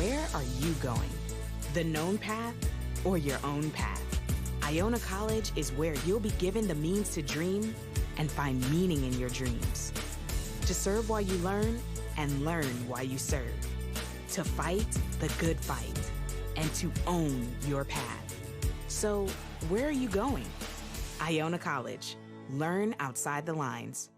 where are you going? The known path or your own path? Iona College is where you'll be given the means to dream and find meaning in your dreams. To serve while you learn and learn while you serve. To fight the good fight and to own your path. So, where are you going? Iona College. Learn outside the lines.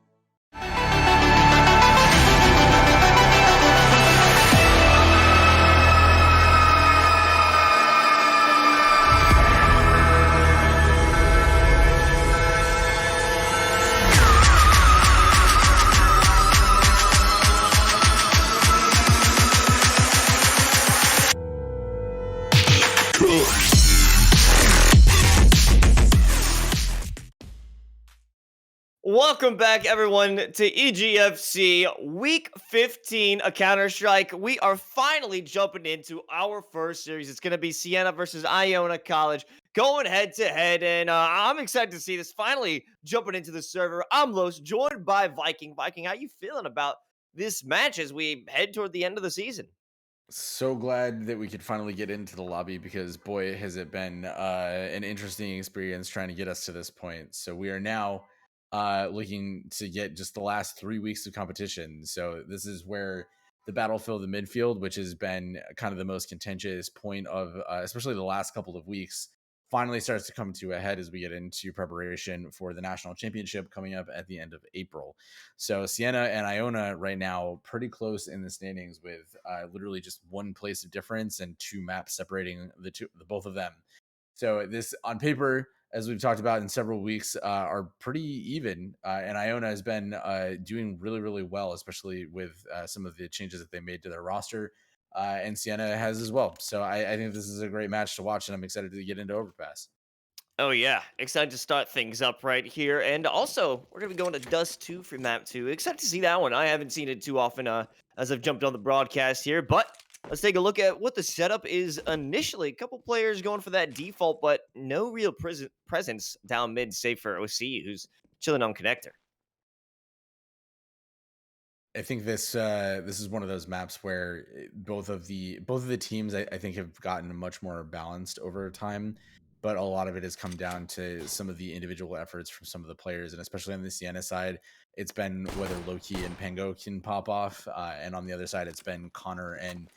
Welcome back, everyone, to EGFC Week 15 of Counter-Strike. We are finally jumping into our first series. It's going to be Siena versus Iona College, going head-to-head, and I'm excited to see this finally jumping into the server. I'm Los, joined by Viking. Viking, how you feeling about this match as we head toward the end of the season? So glad that we could finally get into the lobby because boy has it been an interesting experience trying to get us to this point. So we are now looking to get just the last 3 weeks of competition. So this is where the battlefield of the midfield, which has been kind of the most contentious point of especially the last couple of weeks, finally starts to come to a head as we get into preparation for the national championship coming up at the end of April. So Siena and Iona right now pretty close in the standings with literally just one place of difference and two maps separating the both of them. So this on paper, as we've talked about in several weeks, are pretty even. And Iona has been doing really, really well, especially with some of the changes that they made to their roster. And Siena has as well. So I think this is a great match to watch, and I'm excited to get into Overpass. Oh yeah, excited to start things up right here. And also, we're gonna be going to Dust 2 for map 2. Excited to see that one. I haven't seen it too often as I've jumped on the broadcast here, but let's take a look at what the setup is initially. A couple players going for that default, but no real presence down mid, save for OC, who's chilling on connector. I think this is one of those maps where both of the teams I think have gotten much more balanced over time, but a lot of it has come down to some of the individual efforts from some of the players, and especially on the Sienna side, it's been whether Loki and Pango can pop off, and on the other side, it's been Connor and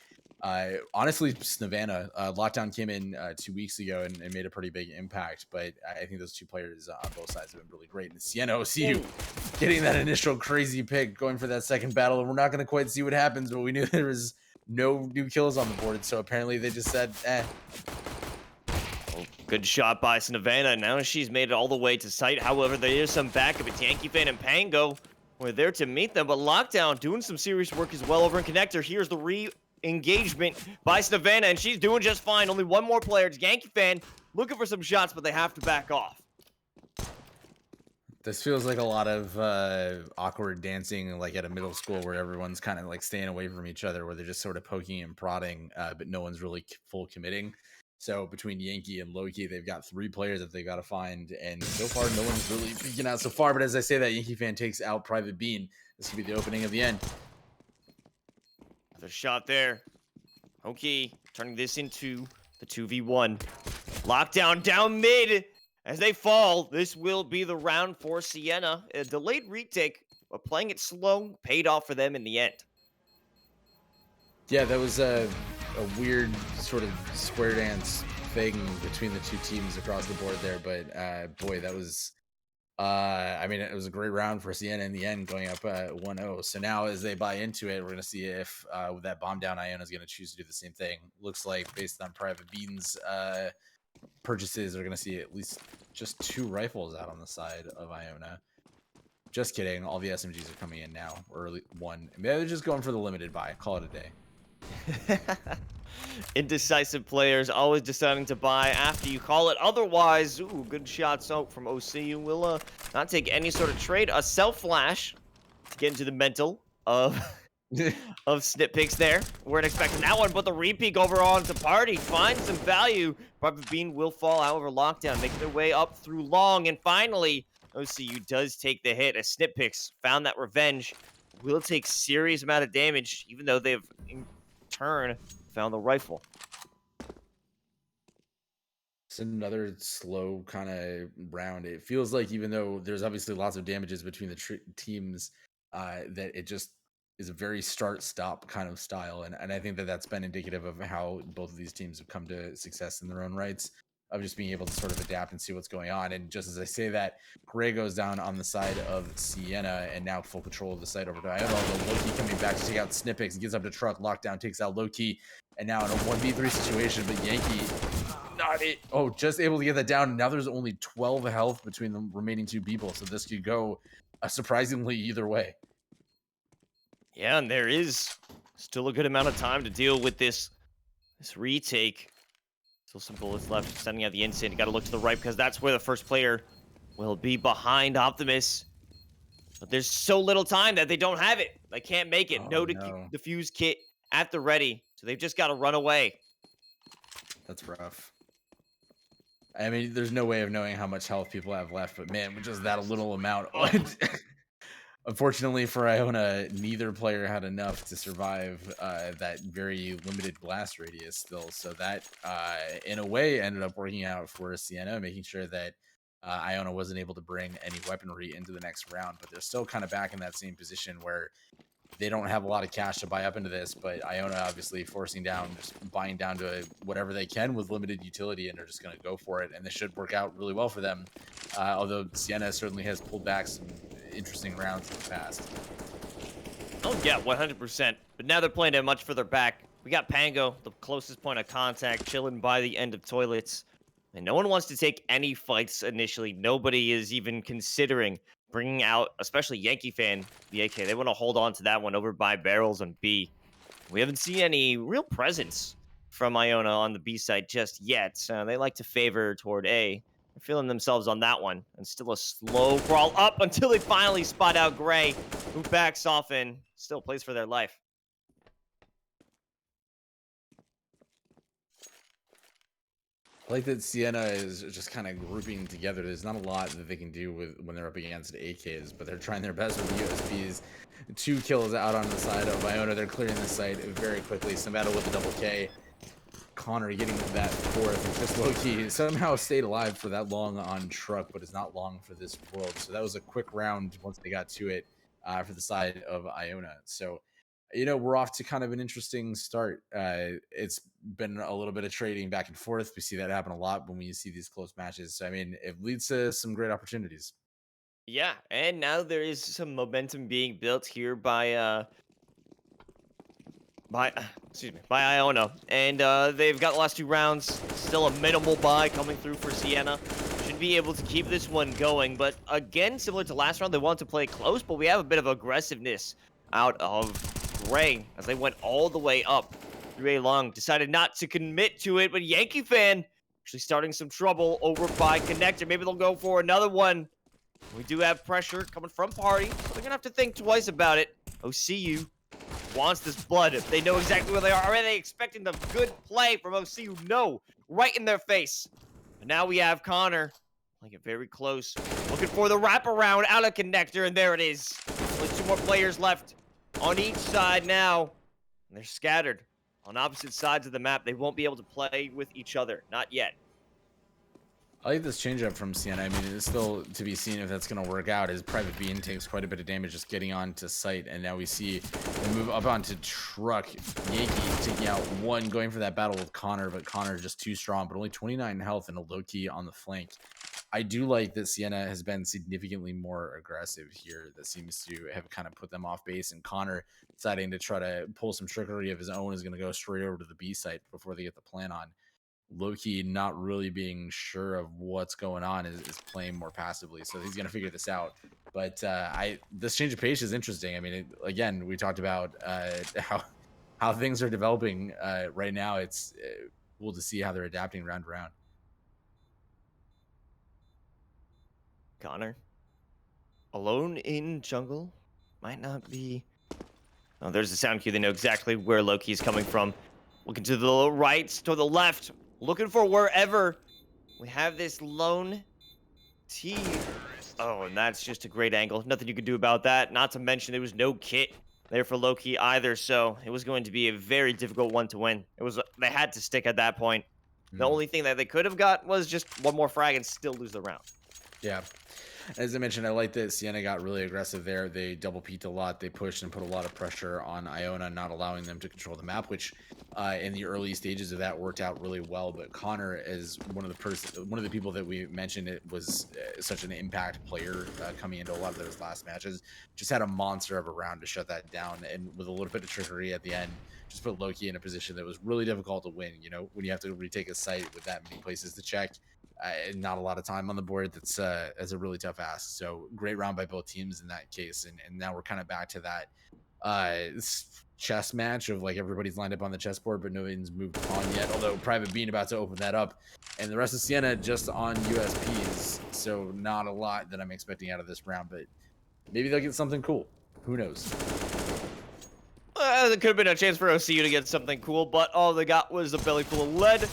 honestly Snavana. Lockdown came in 2 weeks ago and made a pretty big impact, but I think those two players on both sides have been really great. And Sienna OCU getting that initial crazy pick, going for that second battle, and we're not going to quite see what happens, but we knew there was no new kills on the board, so apparently they just said, Oh, good shot by Snavana. Now she's made it all the way to site. However, there is some backup. It's Yankee Fan and Pango. We're there to meet them, but Lockdown doing some serious work as well over in Connector. Here's the re-engagement by Snavana, and she's doing just fine. Only one more player. It's Yankee Fan looking for some shots, but they have to back off. This feels like a lot of awkward dancing, like at a middle school where everyone's kind of like staying away from each other, where they're just sort of poking and prodding, but no one's really full committing. So between Yankee and Loki, they've got 3 players that they got to find, and so far no one's really peeking out so far. But as I say that, Yankee Fan takes out Private Bean. This could be the opening of the end. Another shot there. Okay, turning this into the 2v1. Lockdown down mid. As they fall, this will be the round for Siena. A delayed retake, but playing it slow paid off for them in the end. Yeah, that was a weird sort of square dance thing between the two teams across the board there. But boy, that was, I mean, it was a great round for Siena in the end, going up 1-0. So now as they buy into it, we're going to see if with that bomb down, Iona is going to choose to do the same thing. Looks like based on Private Bean's purchases, are going to see at least just 2 rifles out on the side of Iona. Just kidding. All the SMGs are coming in now. Or one. Maybe they're just going for the limited buy. Call it a day. Indecisive players always deciding to buy after you call it otherwise. Ooh, good shots out from OC. You will not take any sort of trade. A self flash to get into the mental of of snip picks there. Weren't expecting that one, but the repeat over on to Party finds some value. Private Bean will fall, however, Lockdown making their way up through long, and finally OCU does take the hit as snip picks found that revenge. Will take serious amount of damage, even though they've in turn found the rifle. It's another slow kind of round. It feels like even though there's obviously lots of damages between the teams, that it just is a very start-stop kind of style. And I think that that's been indicative of how both of these teams have come to success in their own rights, of just being able to sort of adapt and see what's going on. And just as I say that, Gray goes down on the side of Siena and now full control of the site over to Iona. Although Loki coming back to take out Snippix, gets up to truck, lockdown, takes out Loki, and now in a 1v3 situation, but Yankee not it. Oh, just able to get that down. Now there's only 12 health between the remaining two people, so this could go surprisingly either way. Yeah, and there is still a good amount of time to deal with this retake. Still some bullets left, sending out the instant. You got to look to the right because that's where the first player will be behind Optimus. But there's so little time that they don't have it. They can't make it. Oh, no no. defuse kit at the ready, so they've just got to run away. That's rough. I mean, there's no way of knowing how much health people have left, but man, with just that little amount. Unfortunately for Iona, neither player had enough to survive that very limited blast radius still. So that, in a way, ended up working out for Siena, making sure that Iona wasn't able to bring any weaponry into the next round. But they're still kind of back in that same position where they don't have a lot of cash to buy up into this, but Iona obviously forcing down, just buying down to whatever they can with limited utility, and they're just going to go for it. And this should work out really well for them. Although Siena certainly has pulled back some interesting rounds in the past. Oh, yeah, 100%. But now they're playing it much further back. We got Pango, the closest point of contact, chilling by the end of toilets. And no one wants to take any fights initially. Nobody is even considering bringing out, especially Yankee fan, the AK. They want to hold on to that one over by barrels on B. We haven't seen any real presence from Iona on the B side just yet. They like to favor toward A. They're feeling themselves on that one. And still a slow crawl up until they finally spot out Gray, who backs off and still plays for their life. I like that Siena is just kind of grouping together. There's not a lot that they can do with when they're up against AKs, but they're trying their best with the USBs. 2 kills out on the side of Iona. They're clearing the site very quickly. Sambattle with the double K. Connor getting that 4th, and just low-key somehow stayed alive for that long on truck, but it's not long for this world. So that was a quick round once they got to it for the side of Iona. So, you know, we're off to kind of an interesting start. It's been a little bit of trading back and forth. We see that happen a lot when we see these close matches. So, I mean, it leads to some great opportunities. Yeah, and now there is some momentum being built here by Iona, and they've got the last 2 rounds. Still a minimal buy coming through for Siena. Should be able to keep this one going, but again, similar to last round, they want to play close, but we have a bit of aggressiveness out of Gray as they went all the way up through A long. Decided not to commit to it, but Yankee fan actually starting some trouble over by Connector. Maybe they'll go for another one. We do have pressure coming from Party, so they're gonna have to think twice about it. OCU wants this blood. They know exactly where they are. Are they expecting the good play from OCU? No, right in their face. And now we have Connor playing it very close, looking for the wraparound out of Connector, and there it is. Only 2 more players left on each side now, and they're scattered on opposite sides of the map. They won't be able to play with each other, not yet. I like this change up from Siena. I mean, it's still to be seen if that's going to work out. His Private Bean takes quite a bit of damage just getting onto site, and now we see them move up onto truck. Yankee taking out 1, going for that battle with Connor, but Connor just too strong, but only 29 health and a low key on the flank. I do like that Siena has been significantly more aggressive here. That seems to have kind of put them off base, and Connor deciding to try to pull some trickery of his own is going to go straight over to the B site before they get the plan on. Loki not really being sure of what's going on is playing more passively, so he's gonna figure this out. But this change of pace is interesting. I mean, again, we talked about how things are developing right now. It's cool to see how they're adapting round to round. Connor alone in jungle might not be. Oh, there's the sound cue. They know exactly where Loki's coming from. Looking to the right, to the left. Looking for wherever. We have this lone T. Oh, and that's just a great angle. Nothing you can do about that. Not to mention there was no kit there for Loki either, so it was going to be a very difficult one to win. They had to stick at that point. The only thing that they could have got was just one more frag and still lose the round. Yeah. As I mentioned, I like that Siena got really aggressive there. They double peaked a lot. They pushed and put a lot of pressure on Iona, not allowing them to control the map, which in the early stages of that worked out really well. But Connor is one of the people that we mentioned. It was such an impact player coming into a lot of those last matches. Just had a monster of a round to shut that down, and with a little bit of trickery at the end, just put Loki in a position that was really difficult to win. You know, when you have to retake a site with that many places to check. Not a lot of time on the board. That's a really tough ask. So great round by both teams in that case. And now we're kind of back to that chess match of like everybody's lined up on the chessboard, but nobody's moved on yet. Although Private Bean about to open that up, and the rest of Siena just on USPs. So not a lot that I'm expecting out of this round, but maybe they'll get something cool. Who knows? There could have been a chance for OCU to get something cool, but all they got was a belly full of lead.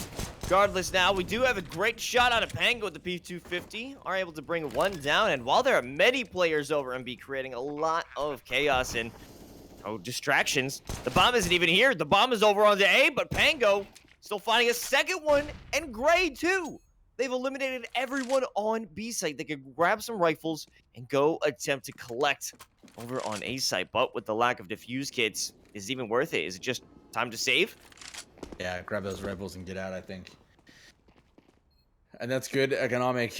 Regardless, now we do have a great shot out of Pango with the P250, are able to bring one down, and while there are many players over MB creating a lot of chaos and distractions, the bomb isn't even here. The bomb is over on the A, but Pango still finding a second one, and Gray too. They've eliminated everyone on B site. They could grab some rifles and go attempt to collect over on A site, but with the lack of defuse kits, is it even worth it? Is it just time to save? Yeah, grab those rifles and get out, I think. And that's good economic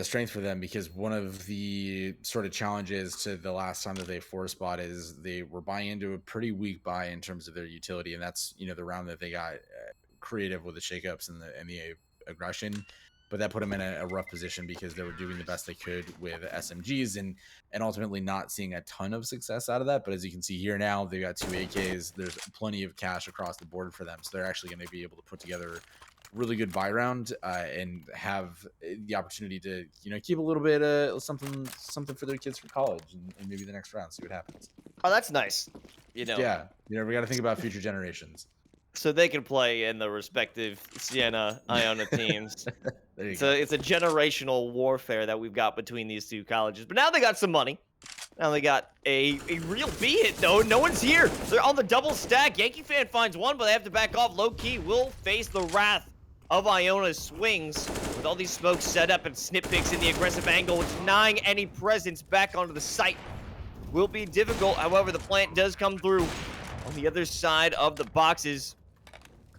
strength for them, because one of the sort of challenges to the last time that they force bought is they were buying into a pretty weak buy in terms of their utility. And that's, you know, the round that they got creative with the shakeups and the aggression. But that put them in a rough position because they were doing the best they could with SMGs and ultimately not seeing a ton of success out of that. But as you can see here now, they've got 2 AKs. There's plenty of cash across the board for them. So they're actually going to be able to put together really good buy round and have the opportunity to, you know, keep a little bit something for their kids for college and maybe the next round, see what happens. Oh, that's nice. You know. Yeah, you know, we got to think about future generations. So they can play in the respective Siena Iona teams. It's a generational warfare that we've got between these two colleges. But now they got some money. Now they got a real B hit, though. No one's here. They're on the double stack. Yankee fan finds one, but they have to back off. Low key will face the wrath of Iona's swings with all these smokes set up and snip picks in the aggressive angle, which denying any presence back onto the site will be difficult. However, the plant does come through on the other side of the boxes.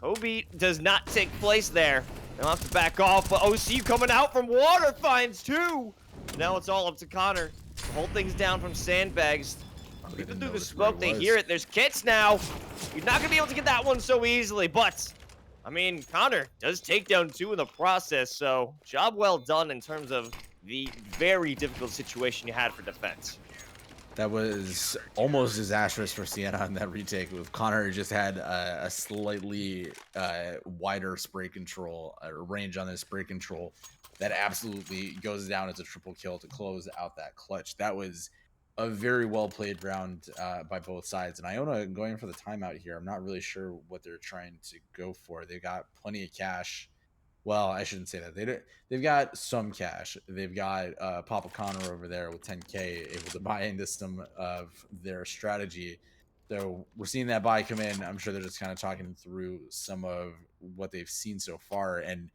Kobe does not take place there. They'll have to back off, but OCU coming out from water finds 2. Now it's all up to Connor. Hold things down from sandbags. Even through the smoke, they hear it. There's kits now. You're not going to be able to get that one so easily, but, I mean, Connor does take down 2 in the process, so job well done in terms of the very difficult situation you had for defense. That was almost disastrous for Siena on that retake. With Connor just had a slightly wider spray control range on his spray control that absolutely goes down as a triple kill to close out that clutch. That was a very well played round by both sides. And Iona going for the timeout here. I'm not really sure what they're trying to go for. They got plenty of cash. Well, I shouldn't say that. They've got some cash. They've got Papa Connor over there with 10K able to buy into some of their strategy. So we're seeing that buy come in. I'm sure they're just kind of talking through some of what they've seen so far. And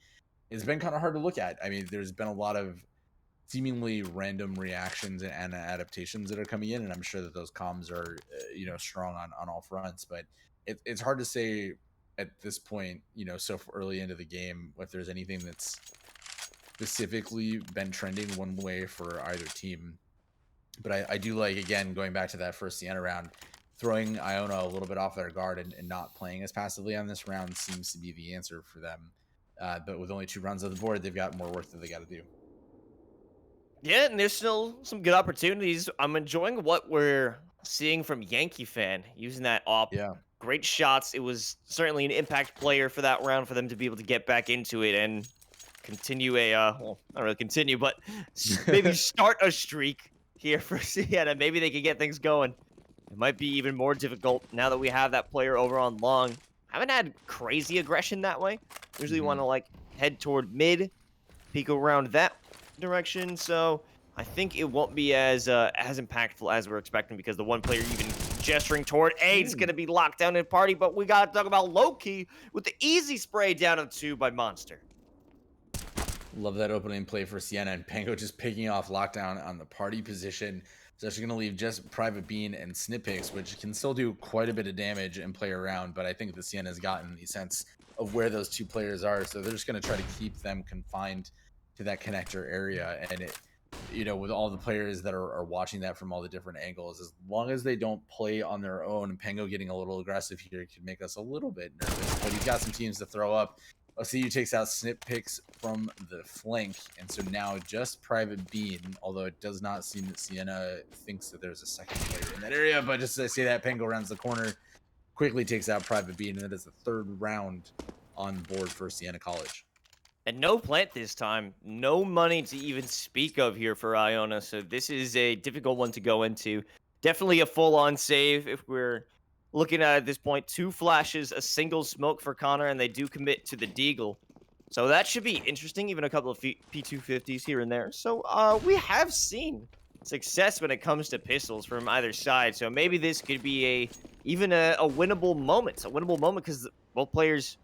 it's been kind of hard to look at. I mean, there's been a lot of seemingly random reactions and adaptations that are coming in. And I'm sure that those comms are, you know, strong on all fronts. But it's hard to say at this point, you know, so early into the game, if there's anything that's specifically been trending one way for either team. But I do like, again, going back to that first Siena round, throwing Iona a little bit off their guard and not playing as passively on this round seems to be the answer for them. But with only 2 runs on the board, they've got more work that they got to do. Yeah, and there's still some good opportunities. I'm enjoying what we're seeing from Yankee fan using that op. Yeah. Great shots. It was certainly an impact player for that round for them to be able to get back into it and continue well, not really continue, but maybe start a streak here for Siena. Maybe they could get things going. It might be even more difficult now that we have that player over on long. Haven't had crazy aggression that way. Usually want to like head toward mid, peek around that direction. So I think it won't be as impactful as we're expecting, because the one player even gesturing toward A. It's going to be locked down in party, but we got to talk about Loki with the easy spray down of 2 by Monster. Love that opening play for Siena, and Pango just picking off lockdown on the party position. So actually going to leave just Private Bean and Snipix, which can still do quite a bit of damage and play around, but I think the Siena's gotten the sense of where those 2 players are, so they're just going to try to keep them confined to that connector area. And it, you know, with all the players that are watching that from all the different angles, as long as they don't play on their own, and Pango getting a little aggressive here could make us a little bit nervous, but he's got some teams to throw up. OCU takes out Snipix from the flank, and so now just Private Bean, although it does not seem that Siena thinks that there's a second player in that area, but just to say that, Pango rounds the corner, quickly takes out Private Bean, and that is the 3rd round on board for Siena College. And no plant this time. No money to even speak of here for Iona, so this is a difficult one to go into. Definitely a full-on save if we're looking at this point. 2 flashes, a single smoke for Connor, and they do commit to the Deagle. So that should be interesting, even a couple of P250s here and there. So we have seen success when it comes to pistols from either side, so maybe this could be even a winnable moment. A winnable moment because both players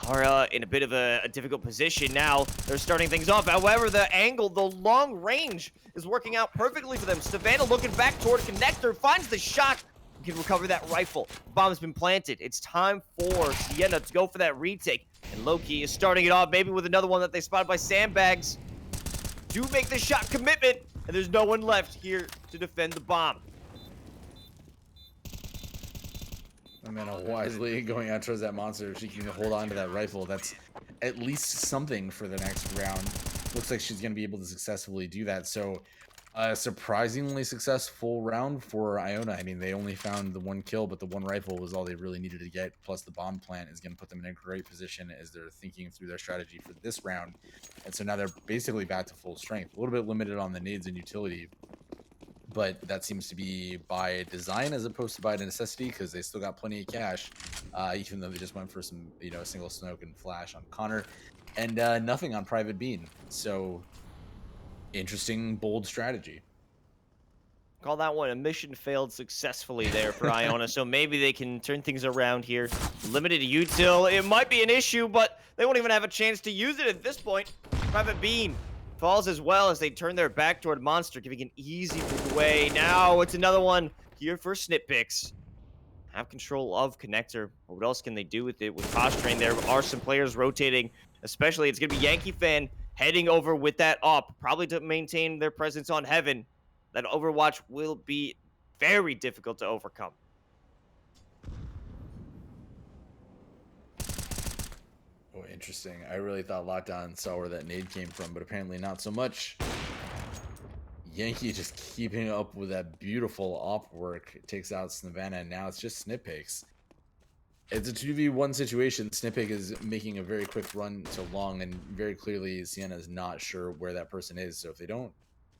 are in a bit of a difficult position now. They're starting things off. However, the angle, the long range is working out perfectly for them. Savannah looking back toward connector, finds the shot. We can recover that rifle. Bomb's been planted. It's time for Siena to go for that retake. And Loki is starting it off, maybe with another one that they spotted by sandbags. Do make the shot commitment, and there's no one left here to defend the bomb. Amanda wisely going out towards that monster. If she can hold on to that rifle, that's at least something for the next round. Looks like she's going to be able to successfully do that. So a surprisingly successful round for Iona. I mean, they only found the 1 kill, but the 1 rifle was all they really needed to get. Plus the bomb plant is going to put them in a great position as they're thinking through their strategy for this round. And so now they're basically back to full strength. A little bit limited on the nades and utility, but that seems to be by design as opposed to by necessity, because they still got plenty of cash, even though they just went for some, you know, a single smoke and flash on Connor, and nothing on Private Bean. So interesting, bold strategy. Call that one a mission failed successfully there for Iona, so maybe they can turn things around here. Limited util, it might be an issue, but they won't even have a chance to use it at this point. Private Bean falls as well as they turn their back toward Monster, giving an easy move away. Now it's another one here for Snipix. Have control of connector. What else can they do with it? With posturing, there are some players rotating, especially it's going to be Yankee Fan heading over with that up, probably to maintain their presence on Heaven. That Overwatch will be very difficult to overcome. Oh, interesting. I really thought Lockdown saw where that nade came from, but apparently not so much. Yankee just keeping up with that beautiful op work. It takes out Savannah, and now it's just Snipix. It's a 2v1 situation. Snipix is making a very quick run to long, and very clearly Siena is not sure where that person is. So if they don't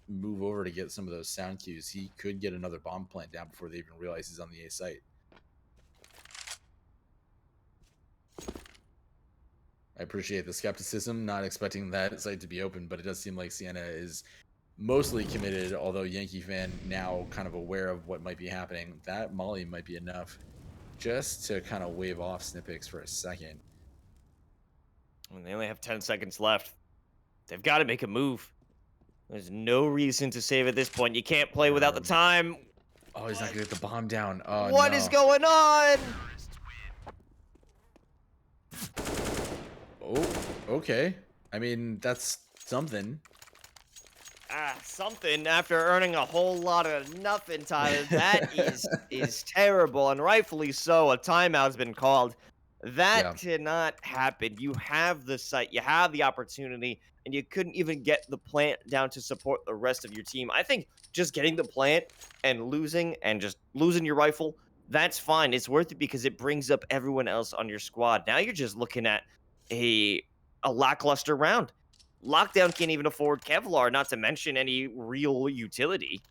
move over to get some of those sound cues, he could get another bomb plant down before they even realize he's on the A site. I appreciate the skepticism, not expecting that site to be open, but it does seem like Siena is mostly committed, although Yankee Fan now kind of aware of what might be happening. That molly might be enough just to kind of wave off Snipix for a second. And they only have 10 seconds left. They've got to make a move. There's no reason to save at this point. You can't play without the time. Oh, he's not gonna get the bomb down. Oh, What no. is going on? Oh, okay. I mean, that's something. Something after earning a whole lot of nothing, Tyler. That is terrible, and rightfully so. A timeout's been called. That cannot happen. You have the site, you have the opportunity, and you couldn't even get the plant down to support the rest of your team. I think just getting the plant and just losing your rifle, that's fine. It's worth it because it brings up everyone else on your squad. Now you're just looking at a lackluster round. Lockdown can't even afford Kevlar, not to mention any real utility.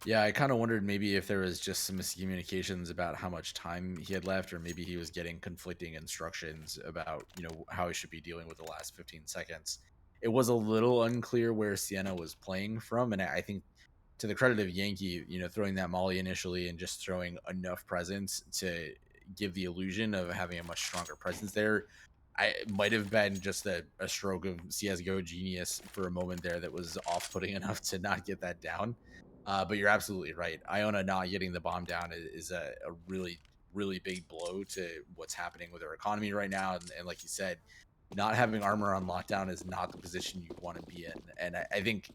Yeah, I kind of wondered maybe if there was just some miscommunications about how much time he had left, or maybe he was getting conflicting instructions about, you know, how he should be dealing with the last 15 seconds. It was a little unclear where Siena was playing from, and I think to the credit of Yankee, throwing that molly initially and just throwing enough presence to give the illusion of having a much stronger presence there. It might have been just a stroke of CSGO genius for a moment there that was off-putting enough to not get that down. But you're absolutely right. Iona not getting the bomb down is a really, really big blow to what's happening with our economy right now. And like you said, not having armor on lockdown is not the position you want to be in. And I think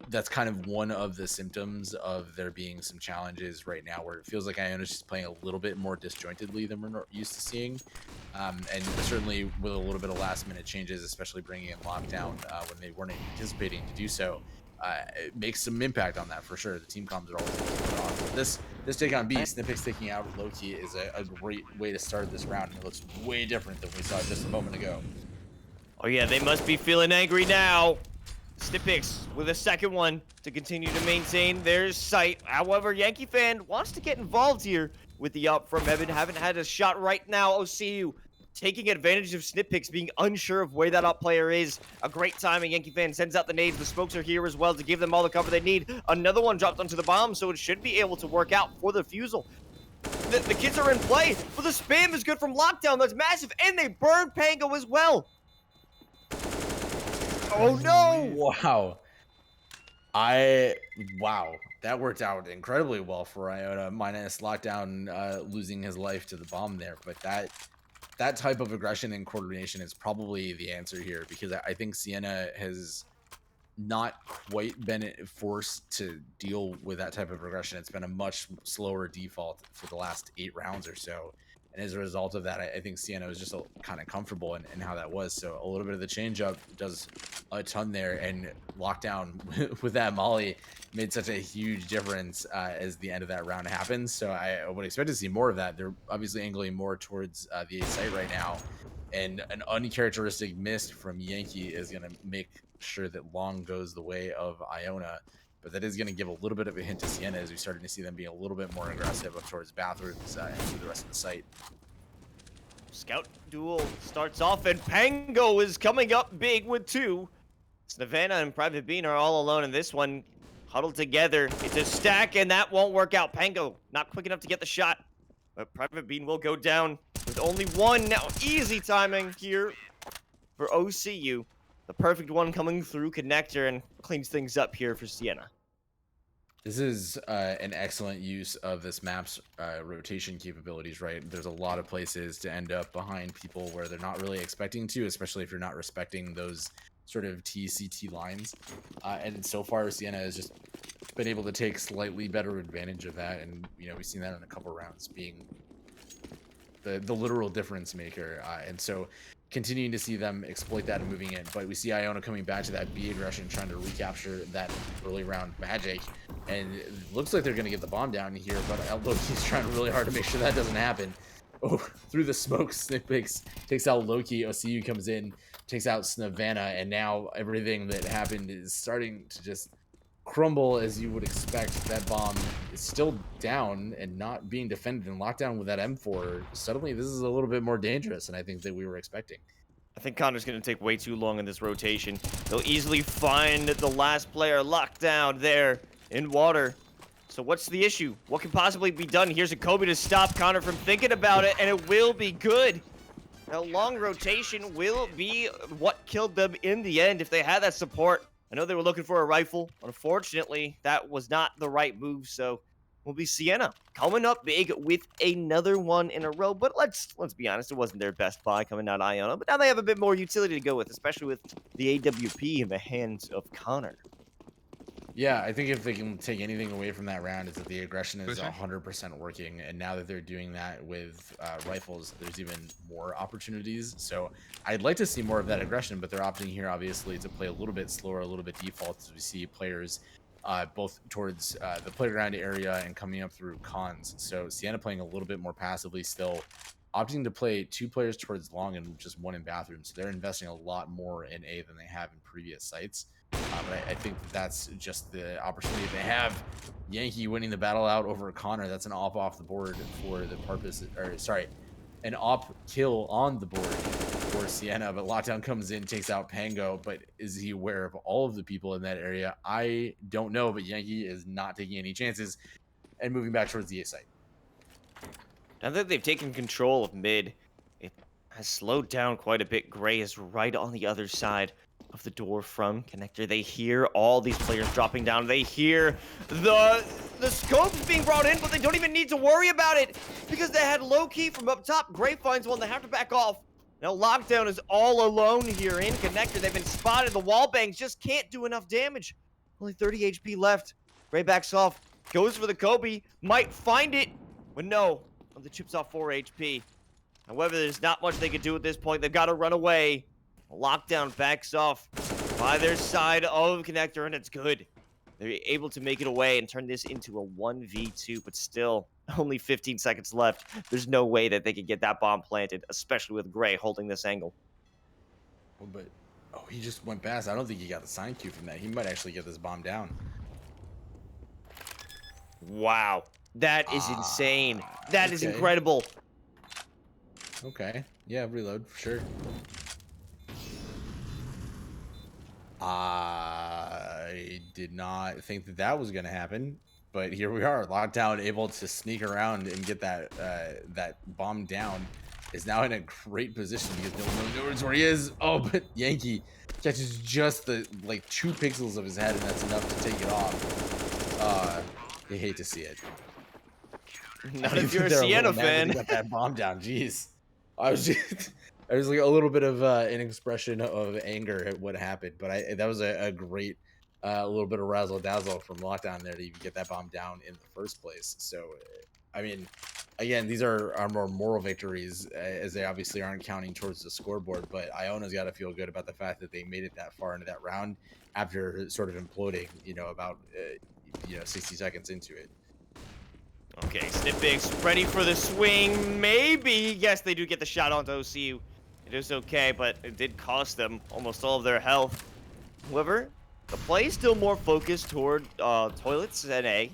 that's kind of one of the symptoms of there being some challenges right now where it feels like Iona's just playing a little bit more disjointedly than we're used to seeing. And certainly with a little bit of last minute changes, especially bringing in lockdown when they weren't anticipating to do so, it makes some impact on that for sure. The team comms are always off. This take on B, Snippix taking out Loki is a great way to start this round, and it looks way different than we saw just a moment ago. Oh yeah, they must be feeling angry now. Snippix with a second one to continue to maintain their sight. However, Yankee fan wants to get involved here with the up from Evan. Haven't had a shot right now. OCU taking advantage of Snippix being unsure of where that up player is. A great timing. Yankee fan sends out the nades. The smokes are here as well to give them all the cover they need. Another one dropped onto the bomb, so it should be able to work out for the Fusel. The kids are in play, but the spam is good from lockdown. That's massive, and they burn Pango as well. Oh no! Wow. Wow. That worked out incredibly well for Iona, minus lockdown losing his life to the bomb there. But that type of aggression and coordination is probably the answer here, because I think Siena has not quite been forced to deal with that type of aggression. It's been a much slower default for the last 8 rounds or so. And as a result of that, I think Siena was just kind of comfortable in how that was. So a little bit of the change up does a ton there, and lockdown with that molly made such a huge difference as the end of that round happens. So I would expect to see more of that. They're obviously angling more towards the A site right now, and an uncharacteristic miss from Yankee is going to make sure that long goes the way of Iona. But that is going to give a little bit of a hint to Siena as we started to see them be a little bit more aggressive up towards bathrooms and through the rest of the site. Scout duel starts off, and Pango is coming up big with 2. Savannah and Private Bean are all alone in this one. Huddled together. It's a stack, and that won't work out. Pango not quick enough to get the shot, but Private Bean will go down with only 1. Now, easy timing here for OCU. The perfect one coming through connector and cleans things up here for Siena. This is an excellent use of this map's rotation capabilities, right? There's a lot of places to end up behind people where they're not really expecting to, especially if you're not respecting those sort of TCT lines. And so far, Siena has just been able to take slightly better advantage of that. And, we've seen that in a couple rounds being the literal difference maker. And so continuing to see them exploit that and moving in. But we see Iona coming back to that B aggression, trying to recapture that early round magic. And it looks like they're going to get the bomb down here, but Loki's trying really hard to make sure that doesn't happen. Oh, through the smoke, Snippix takes out Loki. OCU comes in, takes out Savannah, and now everything that happened is starting to just crumble as you would expect. That bomb is still down and not being defended and locked down with that M4. Suddenly, this is a little bit more dangerous than I think that we were expecting. I think Connor's going to take way too long in this rotation. They'll easily find the last player locked down there in water. So what's the issue? What can possibly be done? Here's a Kobe to stop Connor from thinking about it, and it will be good. Now, long rotation will be what killed them in the end if they had that support. I know they were looking for a rifle. Unfortunately, that was not the right move, so will be Siena coming up big with another one in a row. But let's be honest, it wasn't their best buy coming out of Iona, but now they have a bit more utility to go with, especially with the AWP in the hands of Connor. Yeah, I think if they can take anything away from that round, is that the aggression is 100% working. And now that they're doing that with rifles, there's even more opportunities. So I'd like to see more of that aggression, but they're opting here, obviously, to play a little bit slower, a little bit default, as we see players both towards the playground area and coming up through cons. So Siena playing a little bit more passively still, opting to play 2 players towards long and just 1 in bathroom. So they're investing a lot more in A than they have in previous sites. But I think that's just the opportunity they have. Yankee winning the battle out over Connor. That's an off the board for the purpose, or sorry, an op kill on the board for for Siena, but Lockdown comes in, takes out Pango, but is he aware of all of the people in that area? I don't know, but Yankee is not taking any chances and moving back towards the A site. Now that they've taken control of mid, it has slowed down quite a bit. Gray is right on the other side of the door from Connector. They hear all these players dropping down. They hear the scopes being brought in, but they don't even need to worry about it because they had low key from up top. Gray finds one. They have to back off. Now Lockdown is all alone here in Connector. They've been spotted. The wall bangs just can't do enough damage. Only 30 HP left. Gray backs off. Goes for the Kobe. Might find it. But no. The chip's off 4 HP. However, there's not much they can do at this point. They've got to run away. Lockdown backs off by their side of Connector, and it's good. They're able to make it away and turn this into a 1v2, but still only 15 seconds left. There's no way that they could get that bomb planted, especially with Gray holding this angle. Well, but, oh, he just went past. I don't think he got the sign cue from that. He might actually get this bomb down. Wow. That is insane. That is incredible. Okay. Yeah, reload, for sure. I did not think that that was going to happen, but here we are. Lockdown able to sneak around and get that that bomb down. Is now in a great position because no one knows where he is. Oh, but Yankee catches just the 2 pixels of his head, and that's enough to take it off. You hate to see it. Not if you're a Siena fan. Got that bomb down. Jeez, I was like a little bit of an expression of anger at what happened, but that was a great little bit of razzle dazzle from Lockdown there to even get that bomb down in the first place. So, I mean, again, these are more moral victories as they obviously aren't counting towards the scoreboard. But Iona's got to feel good about the fact that they made it that far into that round after sort of imploding, about 60 seconds into it. Okay, Snipix ready for the swing. Maybe. Yes, they do get the shot onto OCU. It is okay, but it did cost them almost all of their health. However, the play is still more focused toward Toilets and A.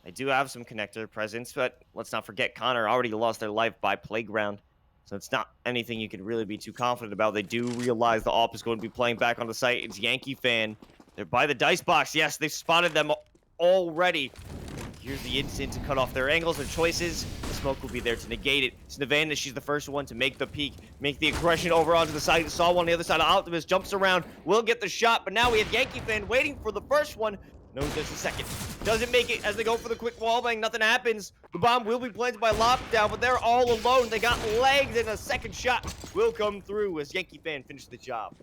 They do have some Connector presence, but let's not forget Connor already lost their life by Playground. So it's not anything you can really be too confident about. They do realize the AWP is going to be playing back on the site. It's Yankee fan. They're by the dice box. Yes, they've spotted them already. Here's the instant to cut off their angles, their choices. The smoke will be there to negate it. It's Nevada. She's the first one to make the peek, make the aggression over onto the side. Saw one on the other side. Optimus jumps around, will get the shot, but now we have Yankee fan waiting for the first one. Knows there's a second. Doesn't make it as they go for the quick wall bang. Nothing happens. The bomb will be planted by Lockdown, but they're all alone. They got legs, and a second shot will come through as Yankee fan finishes the job.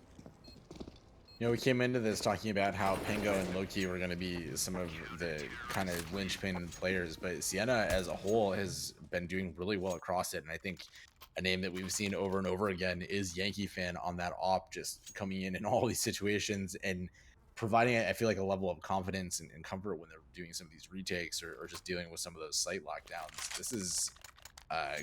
We came into this talking about how Pango and Loki were going to be some of the kind of linchpin players, but Siena as a whole has been doing really well across it. And I think a name that we've seen over and over again is Yankee fan on that op, just coming in all these situations and providing, I feel like, a level of confidence and comfort when they're doing some of these retakes or just dealing with some of those site lockdowns. This is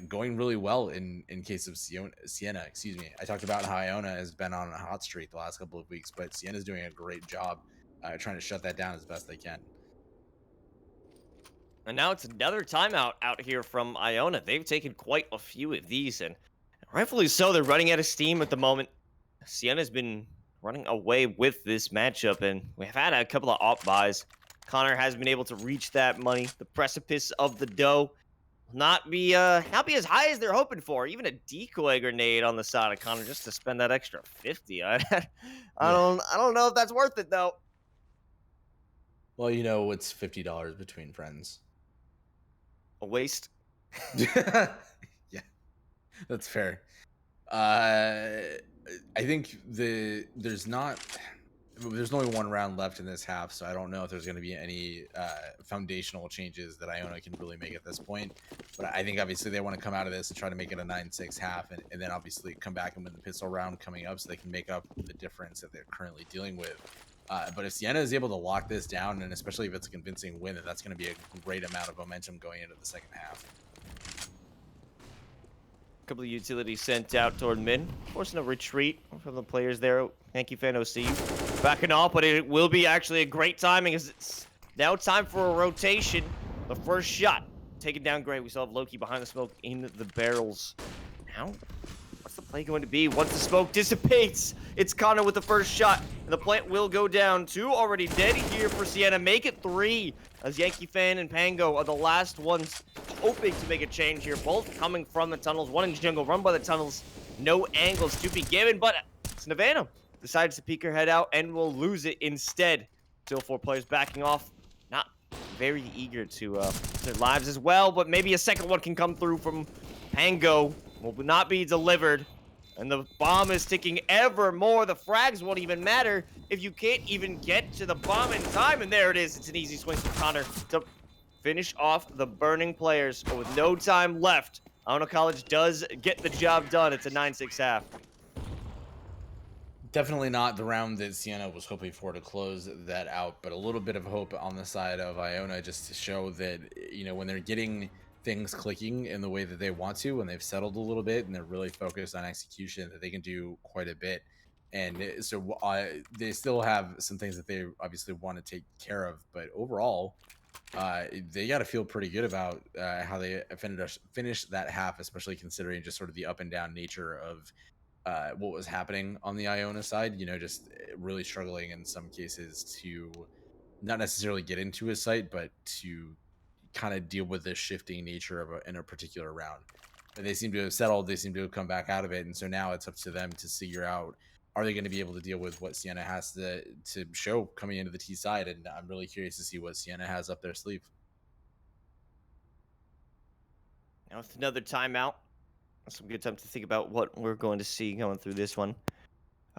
going really well in case of Siena. Excuse me. I talked about how Iona has been on a hot streak the last couple of weeks, but Siena's doing a great job trying to shut that down as best they can. And now it's another timeout out here from Iona. They've taken quite a few of these, and rightfully so. They're running out of steam at the moment. Siena's been running away with this matchup, and we've had a couple of op buys. Connor has been able to reach that money. The precipice of the dough not be as high as they're hoping for. Even a decoy grenade on the side of Connor just to spend that extra 50. I don't know if that's worth it though. Well, it's $50 between friends. A waste. Yeah, that's fair. I think there's only one round left in this half, so I don't know if there's going to be any foundational changes that Iona can really make at this point. But I think obviously they want to come out of this and try to make it a 9-6 half, and then obviously come back and win the pistol round coming up so they can make up the difference that they're currently dealing with. But if Siena is able to lock this down, and especially if it's a convincing win, then that's going to be a great amount of momentum going into the second half. A couple of utilities sent out toward mid, forcing a retreat from the players there. Yankee fan OC backing off, but it will be actually a great timing as it's now time for a rotation. The first shot taken down great. We still have Loki behind the smoke in the barrels. Now, what's the play going to be once the smoke dissipates? It's Connor with the first shot, and the plant will go down. 2 already dead here for Siena. Make it 3, as Yankee Fan and Pango are the last ones hoping to make a change here. Both coming from the tunnels. One in jungle, run by the tunnels. No angles to be given, but Savannah decides to peek her head out and will lose it instead. Still 4 players backing off. Not very eager to their lives as well, but maybe a second one can come through from Pango. Will not be delivered, and the bomb is ticking ever more. The frags won't even matter if you can't even get to the bomb in time, and there it is. It's an easy swing for Connor to finish off the burning players, but with no time left, Iona College does get the job done. It's a 9-6 half. Definitely not the round that Siena was hoping for to close that out, but a little bit of hope on the side of Iona, just to show that, you know, when they're getting things clicking in the way that they want to, when they've settled a little bit and they're really focused on execution, that they can do quite a bit. And so they still have some things that they obviously want to take care of, but overall, they got to feel pretty good about how they finished that half, especially considering just sort of the up and down nature of what was happening on the Iona side. You know, just really struggling in some cases to not necessarily get into a site, but to kind of deal with the shifting nature of in a particular round. And they seem to have settled. They seem to have come back out of it, and so now it's up to them to figure out, are they going to be able to deal with what Siena has to show coming into the T side? And I'm really curious to see what Siena has up their sleeve. Now with another timeout, some good time to think about what we're going to see going through this one.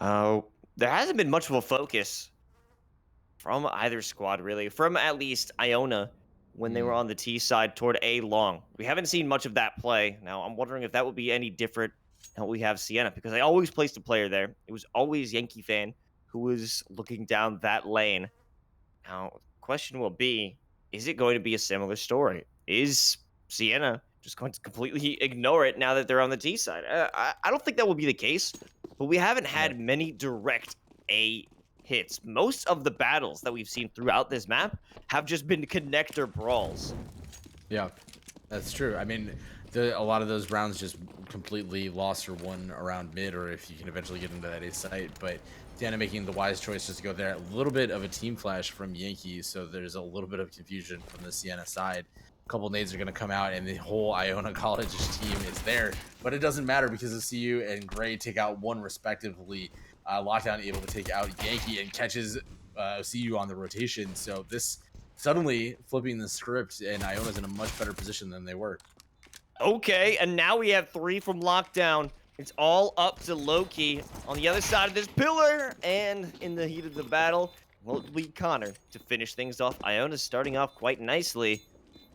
There hasn't been much of a focus from either squad, really, from at least Iona when they were on the T side toward A long. We haven't seen much of that play. Now, I'm wondering if that would be any different now we have Siena, because I always placed a player there. It was always Yankee Fan who was looking down that lane. Now, the question will be, is it going to be a similar story? Is Siena just going to completely ignore it now that they're on the T side? I don't think that will be the case, but we haven't had many direct A hits. Most of the battles that we've seen throughout this map have just been connector brawls. Yeah, that's true. I mean, a lot of those rounds just completely lost or won around mid, or if you can eventually get into that A site. But Siena making the wise choice just to go there. A little bit of a team flash from Yankee, so there's a little bit of confusion from the Siena side. A couple nades are going to come out, and the whole Iona College team is there. But it doesn't matter because the CU and Gray take out one respectively. Lockdown able to take out Yankee and catches CU on the rotation. So this suddenly flipping the script, and Iona's in a much better position than they were. Okay, and now we have 3 from Lockdown. It's all up to Loki on the other side of this pillar, and in the heat of the battle, will lead Connor to finish things off. Iona's starting off quite nicely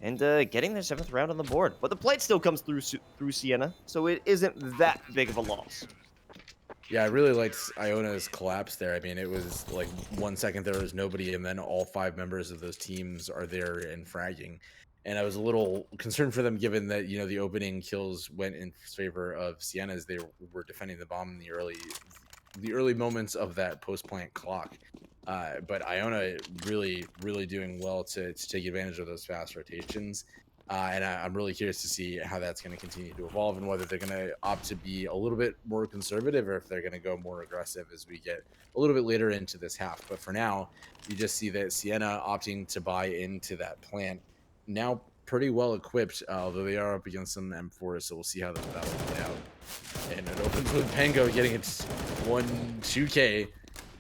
and getting their 7th round on the board. But the plate still comes through Siena, so it isn't that big of a loss. Yeah, I really liked Iona's collapse there. I mean, it was like 1 second there was nobody, and then all 5 members of those teams are there and fragging. And I was a little concerned for them, given that, you know, the opening kills went in favor of Siena as they were defending the bomb in the early moments of that post-plant clock. But Iona really doing well to take advantage of those fast rotations. And I'm really curious to see how that's going to continue to evolve, and whether they're going to opt to be a little bit more conservative, or if they're going to go more aggressive as we get a little bit later into this half. But for now, you just see that Siena opting to buy into that plant. Now pretty well equipped, although they are up against some M4s, so we'll see how that will play out. And it opens with Pango getting its 1-2K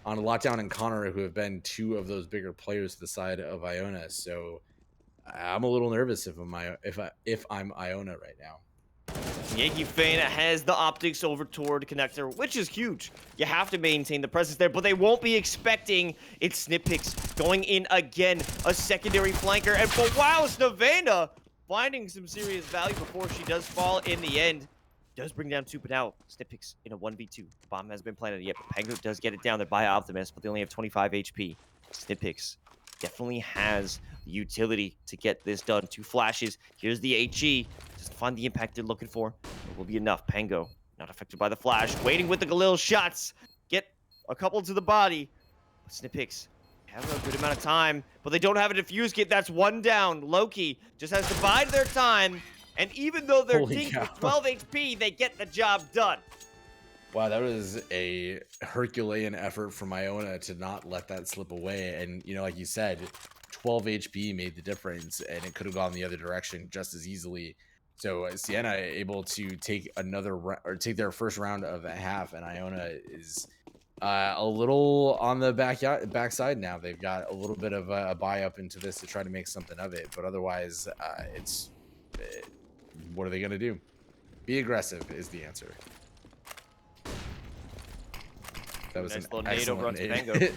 on Lockdown and Connor, who have been 2 of those bigger players to the side of Iona. So I'm a little nervous if I'm Iona right now. Yankee Fan has the optics over toward Connector, which is huge. You have to maintain the presence there, but they won't be expecting it's Snippix going in again, a secondary flanker. And for wow, Snavana finding some serious value before she does fall in the end. Does bring down 2, but now Snippix in a 1v2. The bomb hasn't been planted yet, but Pango does get it down there by Optimus, but they only have 25 HP. Snippix definitely has the utility to get this done. 2 flashes. Here's the HE. Doesn't find the impact they're looking for. It will be enough. Pango not affected by the flash. Waiting with the Galil shots. Get a couple to the body. Snippix have a good amount of time, but they don't have a defuse kit. That's 1 down. Loki just has to bide their time, and even though they're dinged with 12 HP, they get the job done. Wow, that was a Herculean effort from Iona to not let that slip away. And, like you said, 12 HP made the difference, and it could have gone the other direction just as easily. So Siena able to take take their first round of a half, and Iona is a little on the backside now. They've got a little bit of a buy up into this to try to make something of it, but otherwise, it's what are they going to do? Be aggressive is the answer. That was nice an little nade over excellent onto nade. Pango.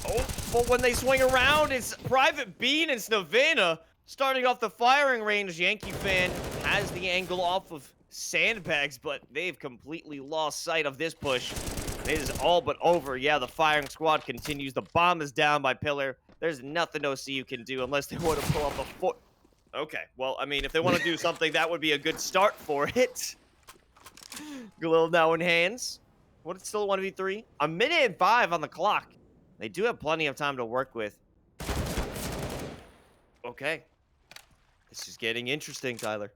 Oh, but when they swing around, it's Private Bean and Snavana starting off the firing range. Yankee fan has the angle off of Sandbags, but they've completely lost sight of this push. It is all but over. Yeah, the firing squad continues. The bomb is down by Pillar. There's nothing OCU can do unless they want to pull up a foot. Okay, well, I mean, if they want to do something, that would be a good start for it. Galil now in hands. What, it's still a 1v3? A minute and 5 on the clock. They do have plenty of time to work with. Okay. This is getting interesting, Tyler.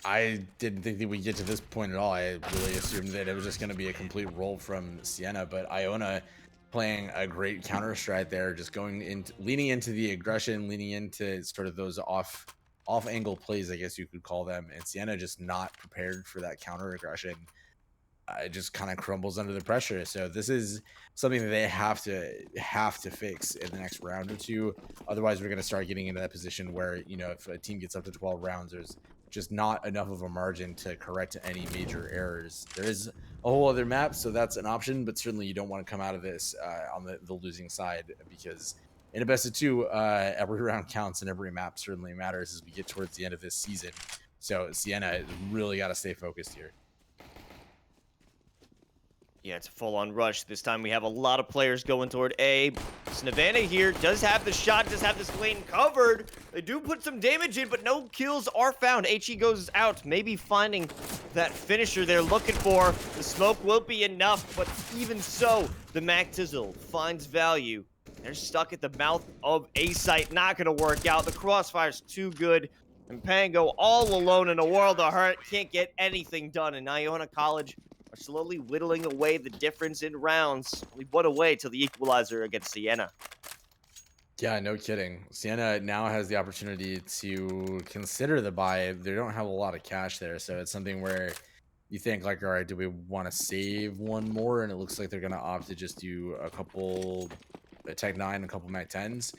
I didn't think that we'd get to this point at all. I really assumed that it was just going to be a complete roll from Siena, but Iona playing a great counter strat there, just leaning into the aggression, leaning into sort of those off angle plays, I guess you could call them, and Siena just not prepared for that counter aggression. It just kind of crumbles under the pressure. So this is something that they have to fix in the next round or two. Otherwise, we're going to start getting into that position where, if a team gets up to 12 rounds, there's just not enough of a margin to correct any major errors. There is a whole other map, so that's an option, but certainly you don't want to come out of this on the losing side, because in a best of two, every round counts and every map certainly matters as we get towards the end of this season. So Siena really got to stay focused here. Yeah, it's a full-on rush. This time we have a lot of players going toward A. Snavana here does have the shot, does have this lane covered. They do put some damage in, but no kills are found. HE goes out, maybe finding that finisher they're looking for. The smoke will be enough, but even so, the Mac Tizzle finds value. They're stuck at the mouth of A site. Not going to work out. The crossfire's too good. And Pango all alone in a world of hurt. Can't get anything done. And Iona College are slowly whittling away the difference in rounds. We put away to the equalizer against Siena. Yeah, no kidding. Siena now has the opportunity to consider the buy. They don't have a lot of cash there, so it's something where you think, like, all right, do we want to save one more? And it looks like they're going to opt to just do a couple Tech 9, a couple Mac 10s.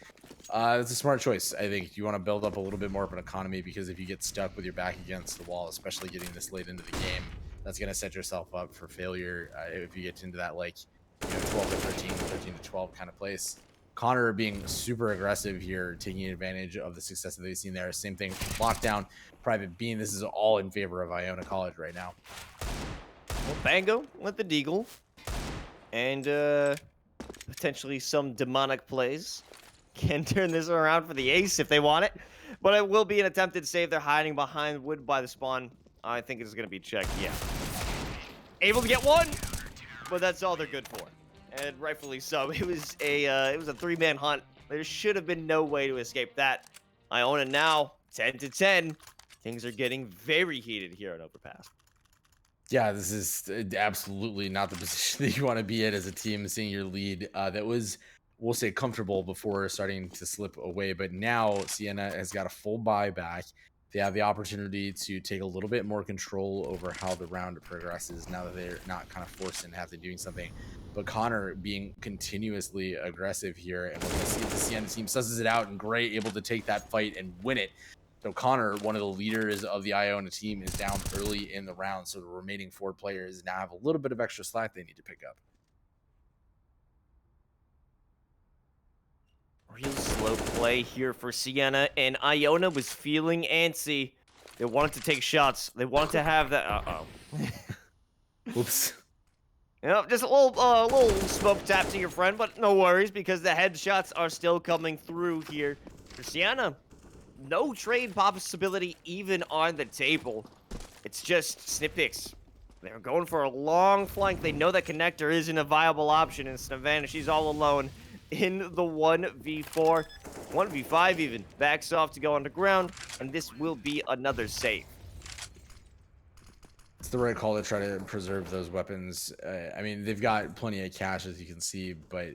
It's a smart choice. I think you want to build up a little bit more of an economy, because if you get stuck with your back against the wall, especially getting this late into the game, that's going to set yourself up for failure if you get into that, 12 to 13, 13 to 12 kind of place. Connor being super aggressive here, taking advantage of the success that they've seen there. Same thing, lockdown, Private Bean. This is all in favor of Iona College right now. Well, Bango with the deagle. And potentially some demonic plays can turn this around for the ace if they want it. But it will be an attempted save. They're hiding behind wood by the spawn. I think it's going to be checked, yeah. Able to get one, but that's all they're good for. And rightfully so. It was a three-man hunt. There should have been no way to escape that. Iona now 10 to 10. Things are getting very heated here at Overpass. Yeah, this is absolutely not the position that you want to be in as a team, seeing your lead that was, we'll say, comfortable before starting to slip away. But now Siena has got a full buy back. They have the opportunity to take a little bit more control over how the round progresses now that they're not kind of forced into having doing something. But Connor being continuously aggressive here, and we're going to see if the Siena team susses it out and Gray able to take that fight and win it. So Connor, one of the leaders of the Iona team, is down early in the round. So the remaining 4 players now have a little bit of extra slack they need to pick up. Real slow play here for Siena, and Iona was feeling antsy. They wanted to take shots. They wanted to have that. Oops. Just a little smoke tap to your friend, but no worries, because the headshots are still coming through here for Siena. No trade possibility even on the table. It's just snip picks. They're going for a long flank. They know that connector isn't a viable option, and Snavana, she's all alone in the 1v4, 1v5 even. Backs off to go underground, and this will be another save. the right call to try to preserve those weapons. I mean, they've got plenty of cash, as you can see, but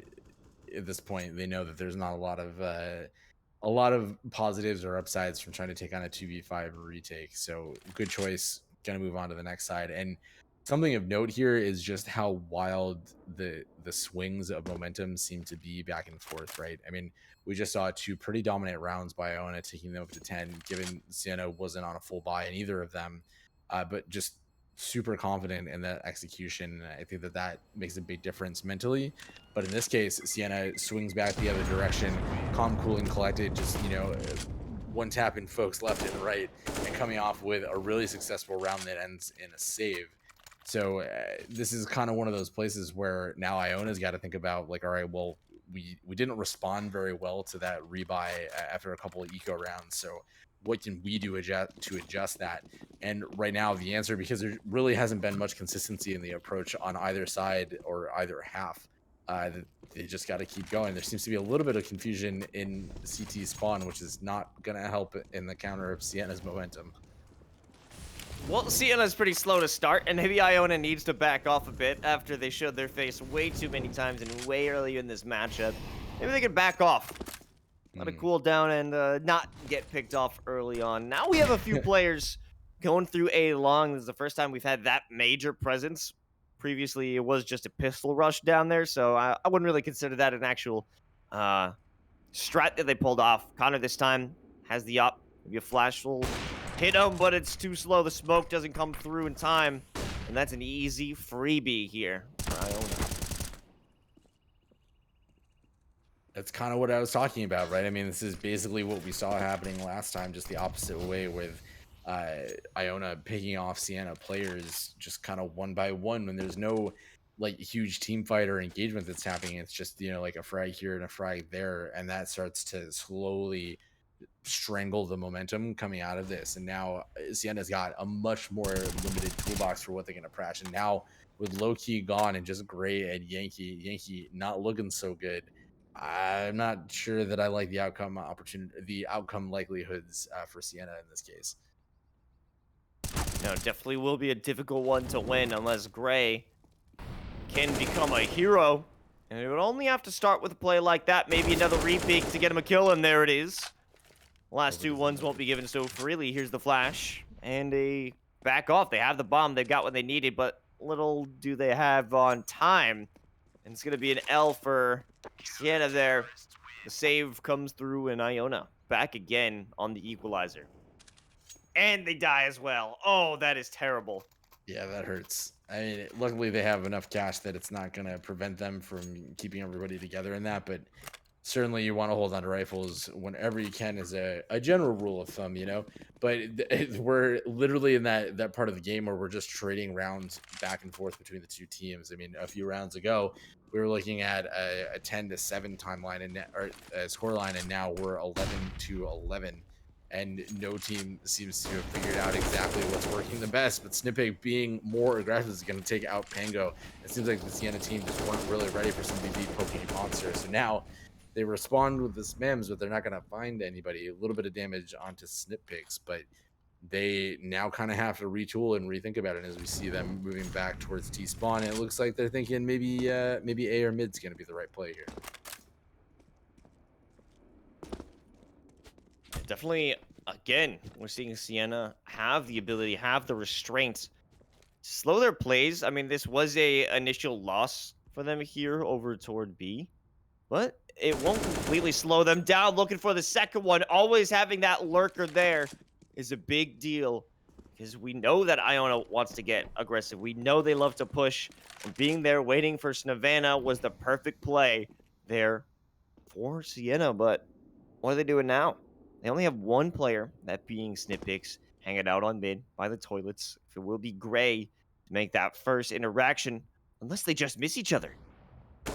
at this point, they know that there's not a lot of positives or upsides from trying to take on a 2v5 retake. So good choice. Gonna move on to the next side. And something of note here is just how wild the swings of momentum seem to be back and forth, right? I mean, we just saw 2 pretty dominant rounds by Iona, taking them up to 10, given Siena wasn't on a full buy in either of them, but just super confident in that execution. I think that that makes a big difference mentally. But in this case, Siena swings back the other direction, calm, cool, and collected, just, one tapping folks left and right, and coming off with a really successful round that ends in a save. So this is kind of one of those places where now Iona's got to think about, like, all right, well, we didn't respond very well to that rebuy after a couple of eco rounds. So what can we do to adjust that? And right now, the answer, because there really hasn't been much consistency in the approach on either side or either half, they just got to keep going. There seems to be a little bit of confusion in CT spawn, which is not going to help in the counter of Siena's momentum. Well, Siena's pretty slow to start, and maybe Iona needs to back off a bit after they showed their face way too many times and way early in this matchup. Maybe they can back off, let it cool down, and not get picked off early on. Now we have a few players going through A long. This is the first time we've had that major presence. Previously, it was just a pistol rush down there, so I wouldn't really consider that an actual strat that they pulled off. Connor this time has the up. Maybe a flash will hit him, but it's too slow. The smoke doesn't come through in time, and that's an easy freebie here for Iona. That's kind of what I was talking about, right? I mean, this is basically what we saw happening last time, just the opposite way, with Iona picking off Siena players just kind of one by one when there's no like huge team fight or engagement that's happening. It's just, like a frag here and a frag there, and that starts to slowly strangle the momentum coming out of this. And now Siena's got a much more limited toolbox for what they're going to crash. And now with low key gone and just Gray and Yankee not looking so good, I'm not sure that I like the outcome likelihoods for Siena in this case. No, definitely will be a difficult one to win unless Gray can become a hero. And it would only have to start with a play like that. Maybe another repeat to get him a kill, and there it is. Last 2 ones won't be given so freely. Here's the flash. And a back off. They have the bomb. They've got what they needed, but little do they have on time. And it's going to be an L for Siena there. The save comes through, and Iona back again on the equalizer. And they die as well. Oh, that is terrible. Yeah, that hurts. I mean, luckily they have enough cash that it's not going to prevent them from keeping everybody together in that, but certainly you want to hold on to rifles whenever you can as a general rule of thumb, but we're literally in that part of the game where we're just trading rounds back and forth between the two teams. I mean, a few rounds ago, we were looking at a 10-7 timeline or score line, and now we're 11-11. And no team seems to have figured out exactly what's working the best. But Snippig being more aggressive is going to take out Pango. It seems like the Siena team just weren't really ready for some BB poking monsters. So now they respond with the Smims, but they're not going to find anybody. A little bit of damage onto Snippigs, but they now kind of have to retool and rethink about it as we see them moving back towards T-spawn. And it looks like they're thinking maybe A or mid's going to be the right play here. Definitely, again, we're seeing Siena have the ability, have the restraint to slow their plays. I mean, this was a initial loss for them here over toward B, but it won't completely slow them down. Looking for the second one, always having that lurker there is a big deal, because we know that Iona wants to get aggressive. We know they love to push, and being there waiting for Snavana was the perfect play there for Siena. But what are they doing now? They only have one player, that being Snippix, hanging out on mid by the toilets. If it will be Gray to make that first interaction, unless they just miss each other.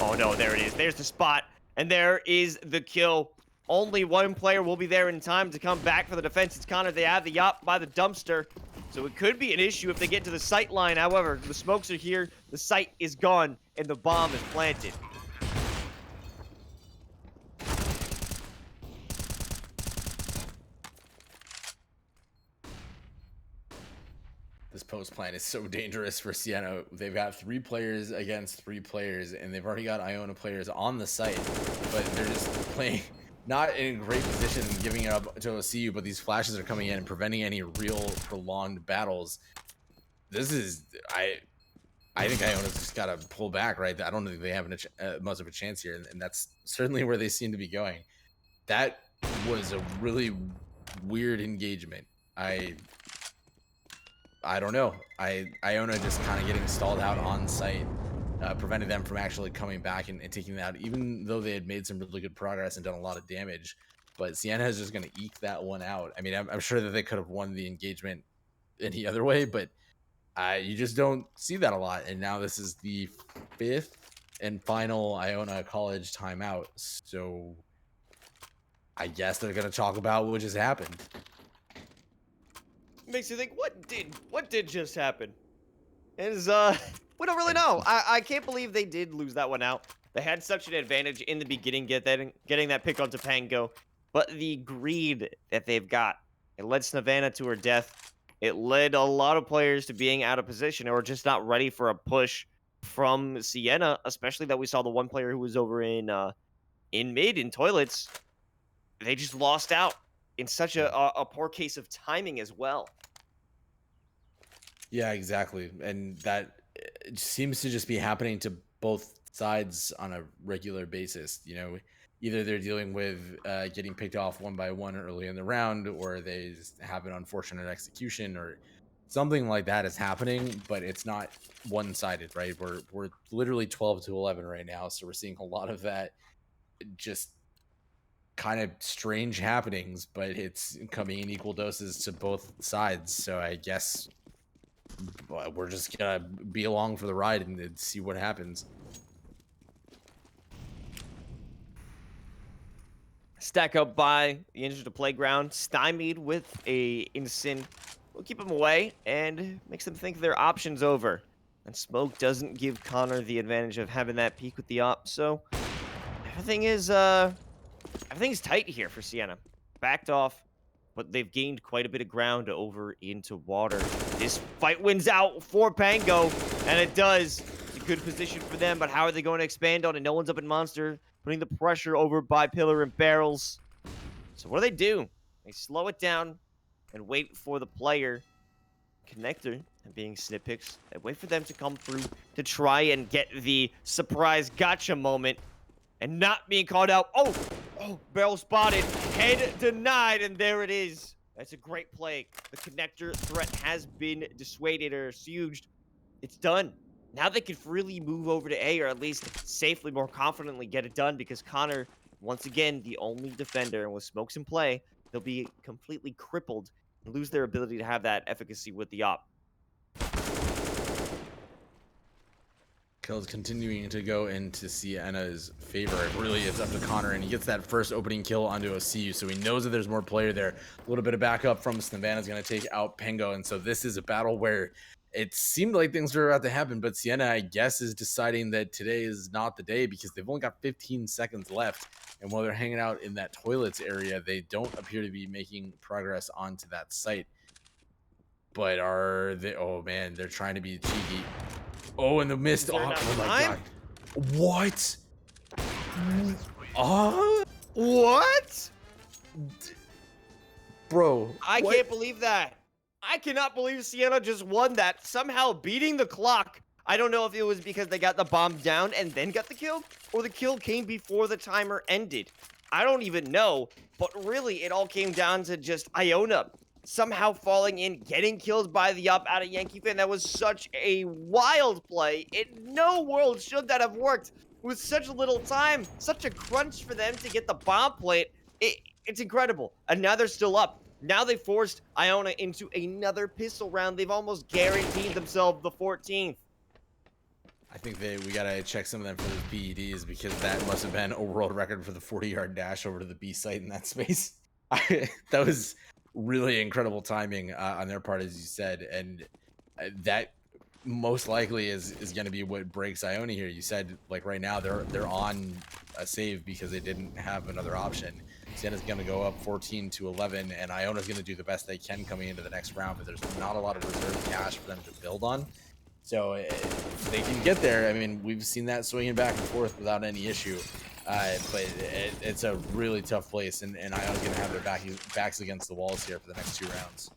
Oh no, there it is. There's the spot, and there is the kill. Only one player will be there in time to come back for the defense. It's Connor. They have the yacht by the dumpster, so it could be an issue if they get to the sight line. However, the smokes are here, the sight is gone, and the bomb is planted. The this post plan is so dangerous for Siena. They've got 3 players against 3 players, and they've already got Iona players on the site, but they're just playing not in a great position and giving it up to OCU, but these flashes are coming in and preventing any real prolonged battles. This is, I think Iona's just got to pull back, right? I don't think they have much of a chance here, and that's certainly where they seem to be going. That was a really weird engagement. I don't know. Iona just kind of getting stalled out on site, prevented them from actually coming back and taking that out, even though they had made some really good progress and done a lot of damage. But Siena is just going to eke that one out. I mean, I'm sure that they could have won the engagement any other way, but you just don't see that a lot. And now this is the 5th and final Iona College timeout. So I guess they're going to talk about what just happened. Makes you think, what did just happen? We don't really know. I can't believe they did lose that one out. They had such an advantage in the beginning, getting that pick onto Pango, but the greed that they've got, it led Snavana to her death. It led a lot of players to being out of position or just not ready for a push from Siena, especially that we saw the one player who was over in mid in toilets. They just lost out in such a poor case of timing as well. Yeah, exactly. And that seems to just be happening to both sides on a regular basis. You know, either they're dealing with getting picked off one by one early in the round, or they just have an unfortunate execution, or something like that is happening, but it's not one-sided, right? We're literally 12-11 right now, so we're seeing a lot of that just kind of strange happenings, but it's coming in equal doses to both sides. So I guess we're just gonna be along for the ride and see what happens. Stack up by the edge of the playground, stymied with a Ensign. We'll keep them away and makes them think their option's over. And Smoke doesn't give Connor the advantage of having that peek with the op, so everything's tight here for Siena. Backed off, but they've gained quite a bit of ground over into water. This fight wins out for Pango, and it does. It's a good position for them, but how are they going to expand on it? No one's up in Monster, putting the pressure over by Pillar and Barrels. So what do? They slow it down and wait for the player. Connector and being Snipix. They wait for them to come through to try and get the surprise gotcha moment and not being called out. Oh, Barrel spotted, head denied, and there it is. That's a great play. The Connector threat has been dissuaded or assuaged. It's done. Now they can freely move over to A, or at least safely, more confidently get it done, because Connor, once again, the only defender, and with Smokes in play, they'll be completely crippled and lose their ability to have that efficacy with the op. Kills continuing to go into Siena's favor. Really, it's up to Connor, and he gets that first opening kill onto OCU, so he knows that there's more player there. A little bit of backup from Snavana is going to take out Pango, and so this is a battle where it seemed like things were about to happen, but Siena, I guess, is deciding that today is not the day because they've only got 15 seconds left, and while they're hanging out in that toilets area, they don't appear to be making progress onto that site. But are they? Oh man, they're trying to be cheeky. Oh, and the mist. Oh my god. What? What? Bro. I can't believe that. I cannot believe Siena just won that, somehow beating the clock. I don't know if it was because they got the bomb down and then got the kill, or the kill came before the timer ended. I don't even know, but really it all came down to just Iona somehow falling in, getting killed by the up out of Yankee Fan. That was such a wild play. In no world should that have worked with such little time, such a crunch for them to get the bomb plate. It's incredible. And now they're still up. Now they forced Iona into another pistol round. They've almost guaranteed themselves the 14th. I think we gotta check some of them for those PEDs, because that must have been a world record for the 40-yard dash over to the B site in that space. That was really incredible timing on their part, as you said, and that most likely is going to be what breaks Iona here. You said, like, right now they're on a save because they didn't have another option. Siena's going to go up 14-11, and Iona's going to do the best they can coming into the next round, but there's not a lot of reserve cash for them to build on. So if they can get there, I mean, we've seen that swinging back and forth without any issue. But it's a really tough place, and Iona's going to have their backs against the walls here for the next 2 rounds.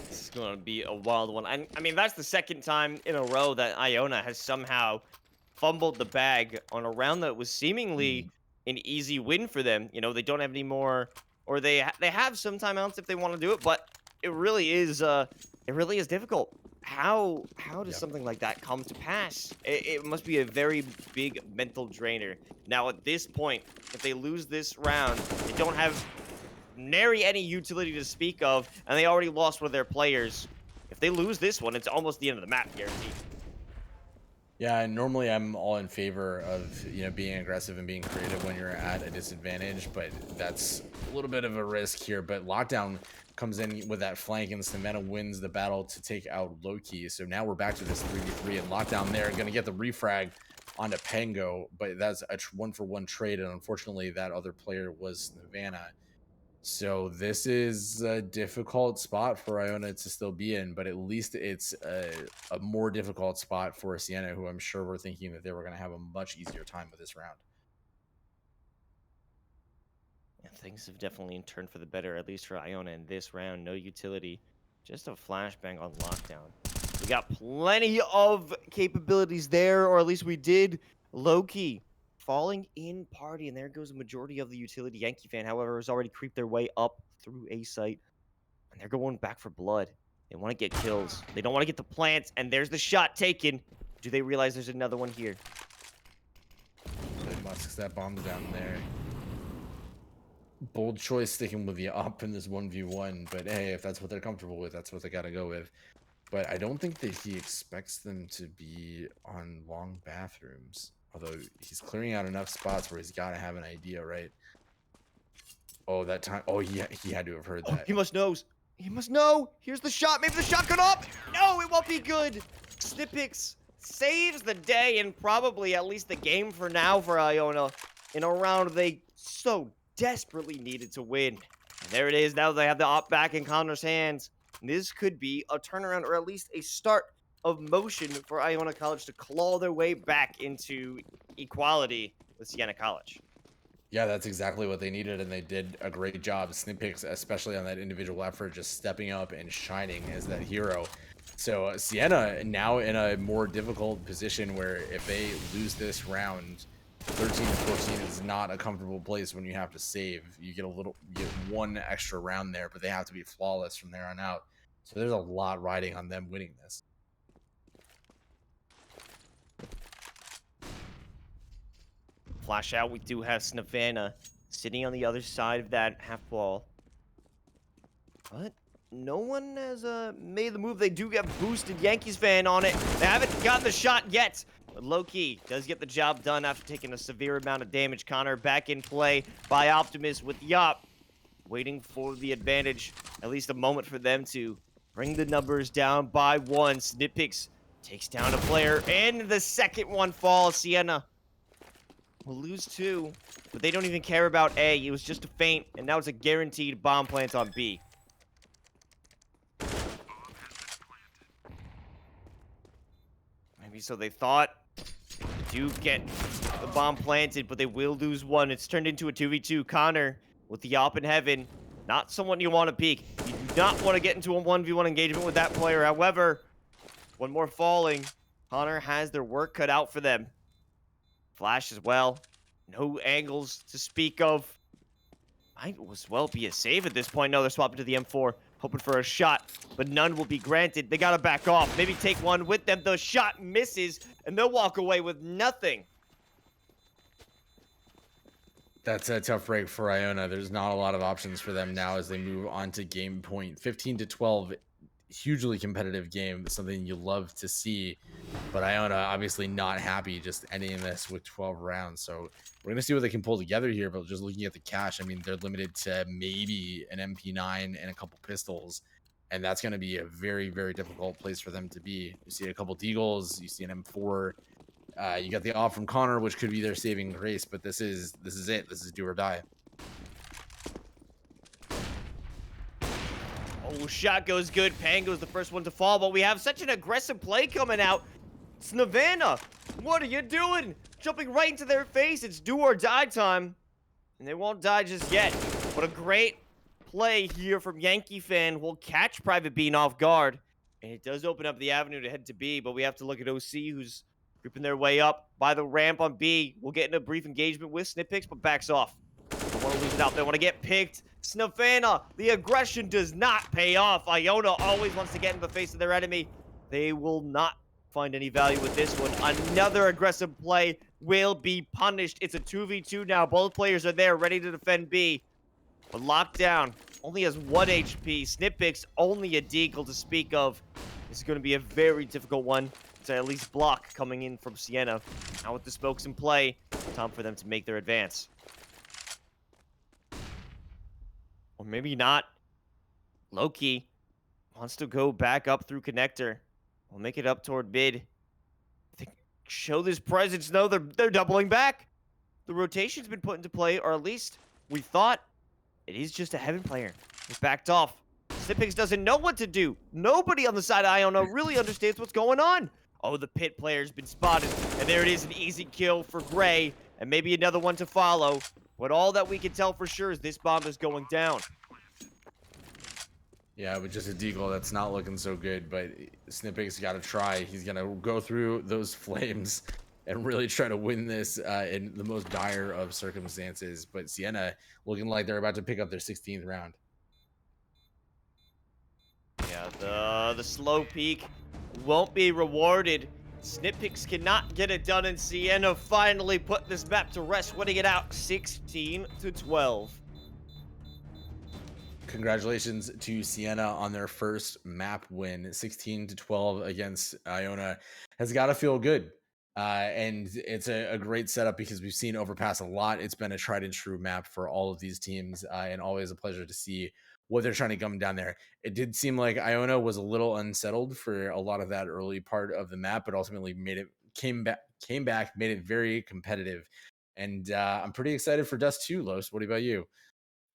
This is going to be a wild one. I mean, that's the second time in a row that Iona has somehow fumbled the bag on a round that was seemingly an easy win for them. You know, they don't have any more, or they have some timeouts if they want to do it, but it really is difficult. How does something like that come to pass? It must be a very big mental drainer. Now, at this point, if they lose this round, they don't have nary any utility to speak of, and they already lost one of their players. If they lose this one, it's almost the end of the map, guaranteed. Yeah, and normally I'm all in favor of, you know, being aggressive and being creative when you're at a disadvantage, but that's a little bit of a risk here. But Lockdown comes in with that flank, and Siena wins the battle to take out Loki. So now we're back to this 3v3, and Lockdown there going to get the refrag onto Pango, but that's a 1-for-1 trade, and unfortunately that other player was Savannah. So this is a difficult spot for Iona to still be in, but at least it's a more difficult spot for Siena, who I'm sure were thinking that they were going to have a much easier time with this round. Yeah, things have definitely turned for the better, at least for Iona in this round. No utility, just a flashbang on Lockdown. We got plenty of capabilities there, or at least we did. Loki falling in party, and there goes the majority of the utility. Yankee fan, however, has already creeped their way up through A site, and they're going back for blood. They want to get kills. They don't want to get the plants, and there's the shot taken. Do they realize there's another one here? They must that bomb down there. Bold choice sticking with the op in this 1v1, but hey, if that's what they're comfortable with, that's what they got to go with. But I don't think that he expects them to be on long bathrooms. Although he's clearing out enough spots where he's got to have an idea, right? Oh, that time. Oh, he had to have heard that. He must know. He must know. Here's the shot. Maybe the shot got up. No, it won't be good. Snipix saves the day and probably at least the game for now for Iona in a round they so desperately needed to win. And there it is. Now they have the op back in Connor's hands. This could be a turnaround or at least a start of motion for Iona College to claw their way back into equality with Siena College. Yeah, that's exactly what they needed, and they did a great job. Snipix, especially on that individual effort, just stepping up and shining as that hero. So Siena now in a more difficult position where if they lose this round, 13-14 is not a comfortable place when you have to save. You get one extra round there, but they have to be flawless from there on out. So there's a lot riding on them winning this. Flash out, we do have Savannah sitting on the other side of that half wall. But no one has made the move. They do get boosted. Yankees fan on it. They haven't gotten the shot yet. But Loki does get the job done after taking a severe amount of damage. Connor back in play by Optimus with Yop. Waiting for the advantage. At least a moment for them to bring the numbers down by 1. Snipix takes down a player. And the second one falls. Siena will lose 2, but they don't even care about A. It was just a feint, and now it's a guaranteed bomb plant on B. Maybe so they thought. They do get the bomb planted, but they will lose 1. It's turned into a 2v2. Connor with the op in heaven. Not someone you want to peek. You do not want to get into a 1v1 engagement with that player. However, one more falling. Connor has their work cut out for them. Flash as well. No angles to speak of. Might as well be a save at this point. No, they're swapping to the M4. Hoping for a shot, but none will be granted. They gotta back off. Maybe take one with them. The shot misses, and they'll walk away with nothing. That's a tough break for Iona. There's not a lot of options for them now as they move on to game point. 15-12. Hugely competitive game, something you love to see, but Iona obviously not happy just ending this with 12 rounds. So we're gonna see what they can pull together here, but just looking at the cash, I mean, they're limited to maybe an MP9 and a couple pistols, and that's going to be a very, very difficult place for them to be. You see a couple deagles, you see an M4, You got the off from Connor, which could be their saving grace, but this is it. This is do or die. Oh, shot goes good. Pango's the first one to fall, but we have such an aggressive play coming out. Snavana, what are you doing? Jumping right into their face. It's do or die time. And they won't die just yet. What a great play here from Yankee Fan. Will catch Private Bean off guard. And it does open up the avenue to head to B, but we have to look at OC, who's gripping their way up by the ramp on B. We'll get in a brief engagement with Snipix, but backs off. Don't want to lose it out. They want to get picked. Snavana, the aggression does not pay off. Iona always wants to get in the face of their enemy. They will not find any value with this one. Another aggressive play will be punished. It's a 2v2 now. Both players are there, ready to defend B. But locked down. Only has 1 HP. Snipix only a deagle to speak of. This is going to be a very difficult one to at least block coming in from Siena. Now with the smokes in play, time for them to make their advance. Or maybe not. Loki wants to go back up through connector. We'll make it up toward mid. I think show this presence. No, they're doubling back. The rotation's been put into play, or at least we thought it is just a heaven player. He's backed off. Snipix doesn't know what to do. Nobody on the side of Iona really understands what's going on. Oh, the pit player's been spotted. And there it is, an easy kill for Gray. And maybe another one to follow. But all that we can tell for sure is this bomb is going down. Yeah, with just a deagle, that's not looking so good, but Snipix got to try. He's going to go through those flames and really try to win this in the most dire of circumstances. But Siena looking like they're about to pick up their 16th round. Yeah, the slow peak won't be rewarded. Snipix cannot get it done, and Siena finally put this map to rest, winning it out 16-12. Congratulations to Siena on their first map win. 16-12 against Iona has got to feel good. And it's a great setup because we've seen Overpass a lot. It's been a tried and true map for all of these teams, and always a pleasure to see what they're trying to come down there. It did seem like Iona was a little unsettled for a lot of that early part of the map, but ultimately came back, made it very competitive. And I'm pretty excited for Dust 2, Los. What about you?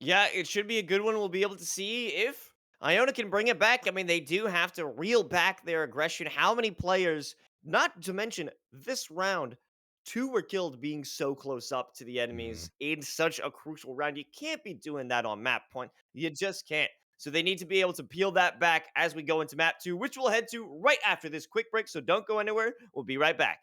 Yeah, it should be a good one. We'll be able to see if Iona can bring it back. I mean, they do have to reel back their aggression. How many players, not to mention this round, 2 were killed being so close up to the enemies in such a crucial round. You can't be doing that on map point. You just can't. So they need to be able to peel that back as we go into map 2, which we'll head to right after this quick break. So don't go anywhere. We'll be right back.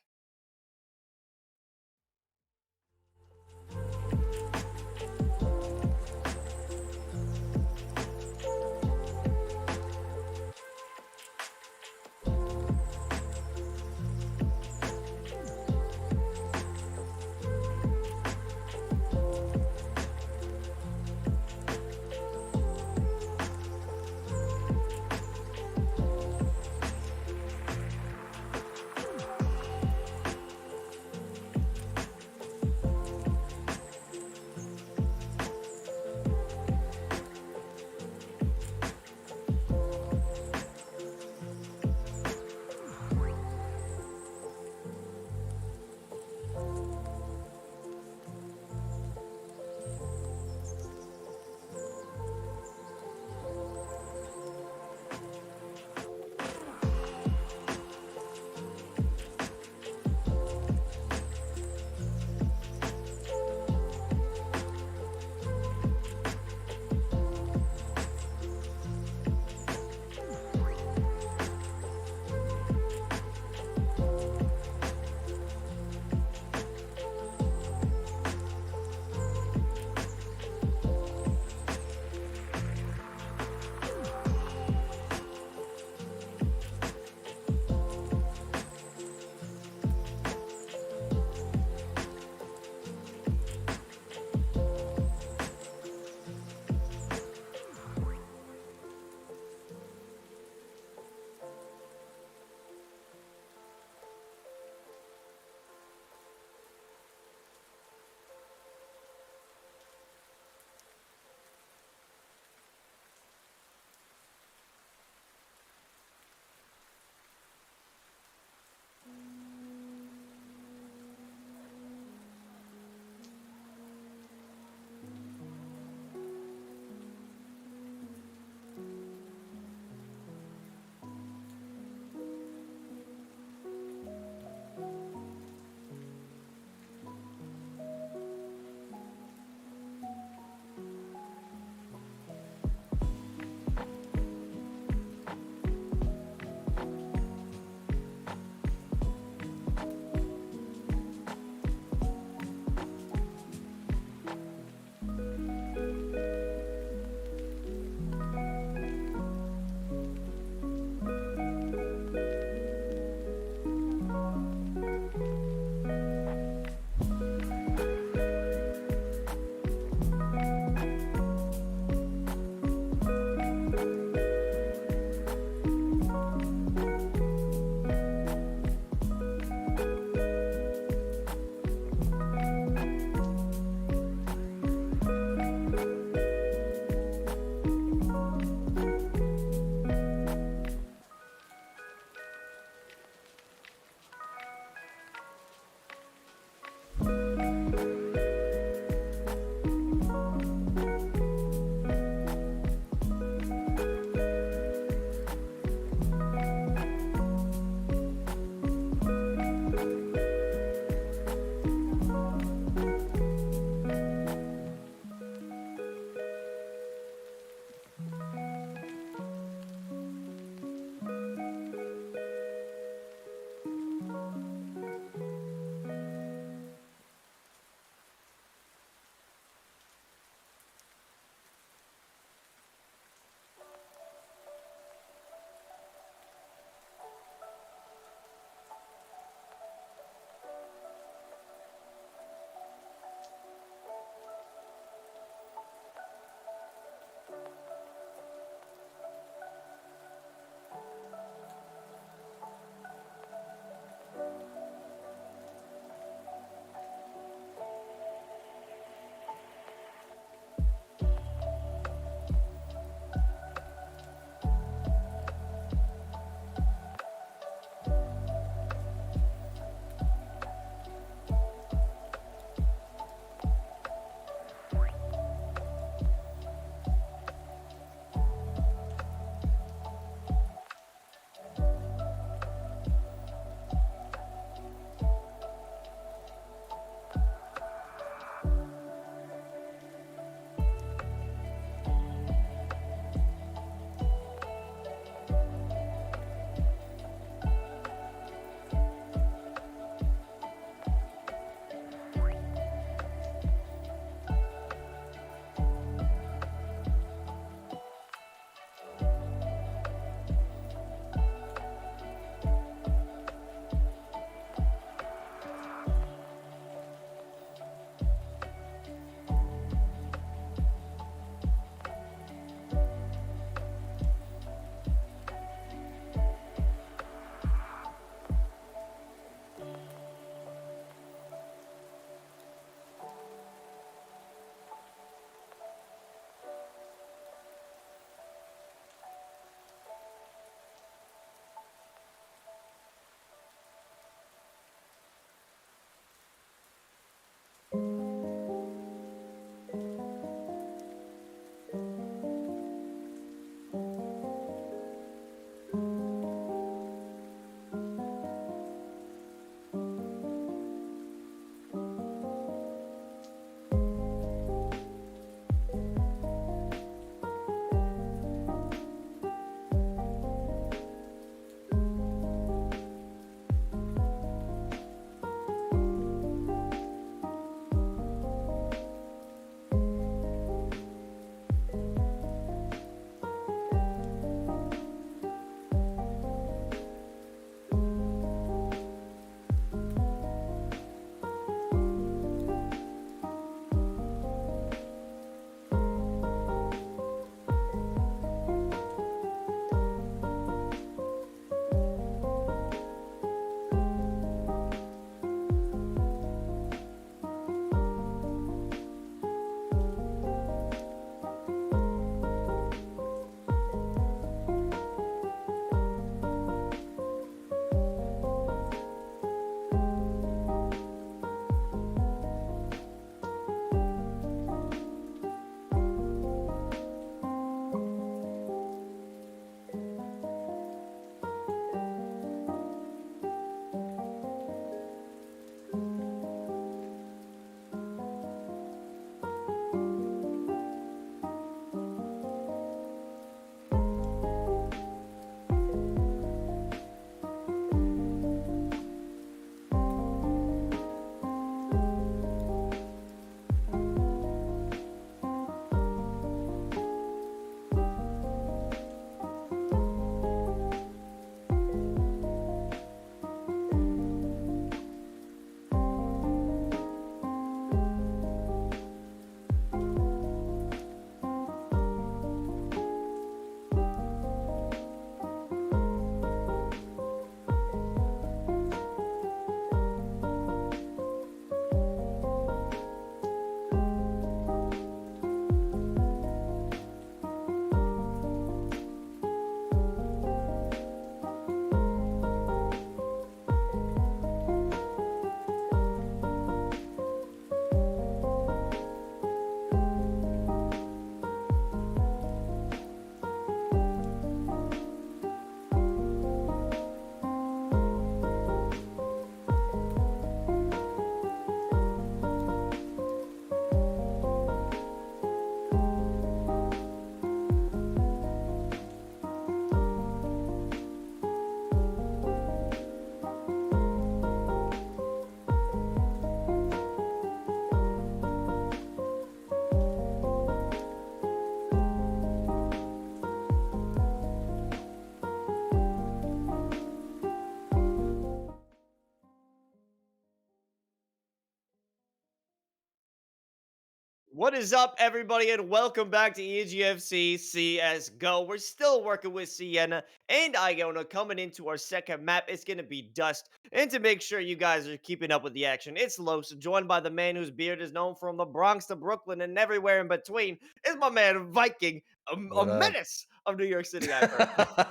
What is up, everybody, and welcome back to EGFC CSGO. We're still working with Siena and Iona coming into our second map. It's going to be Dust. And to make sure you guys are keeping up with the action, it's Los, joined by the man whose beard is known from the Bronx to Brooklyn and everywhere in between. Is my man Viking, a What up? menace of New York City, I've heard.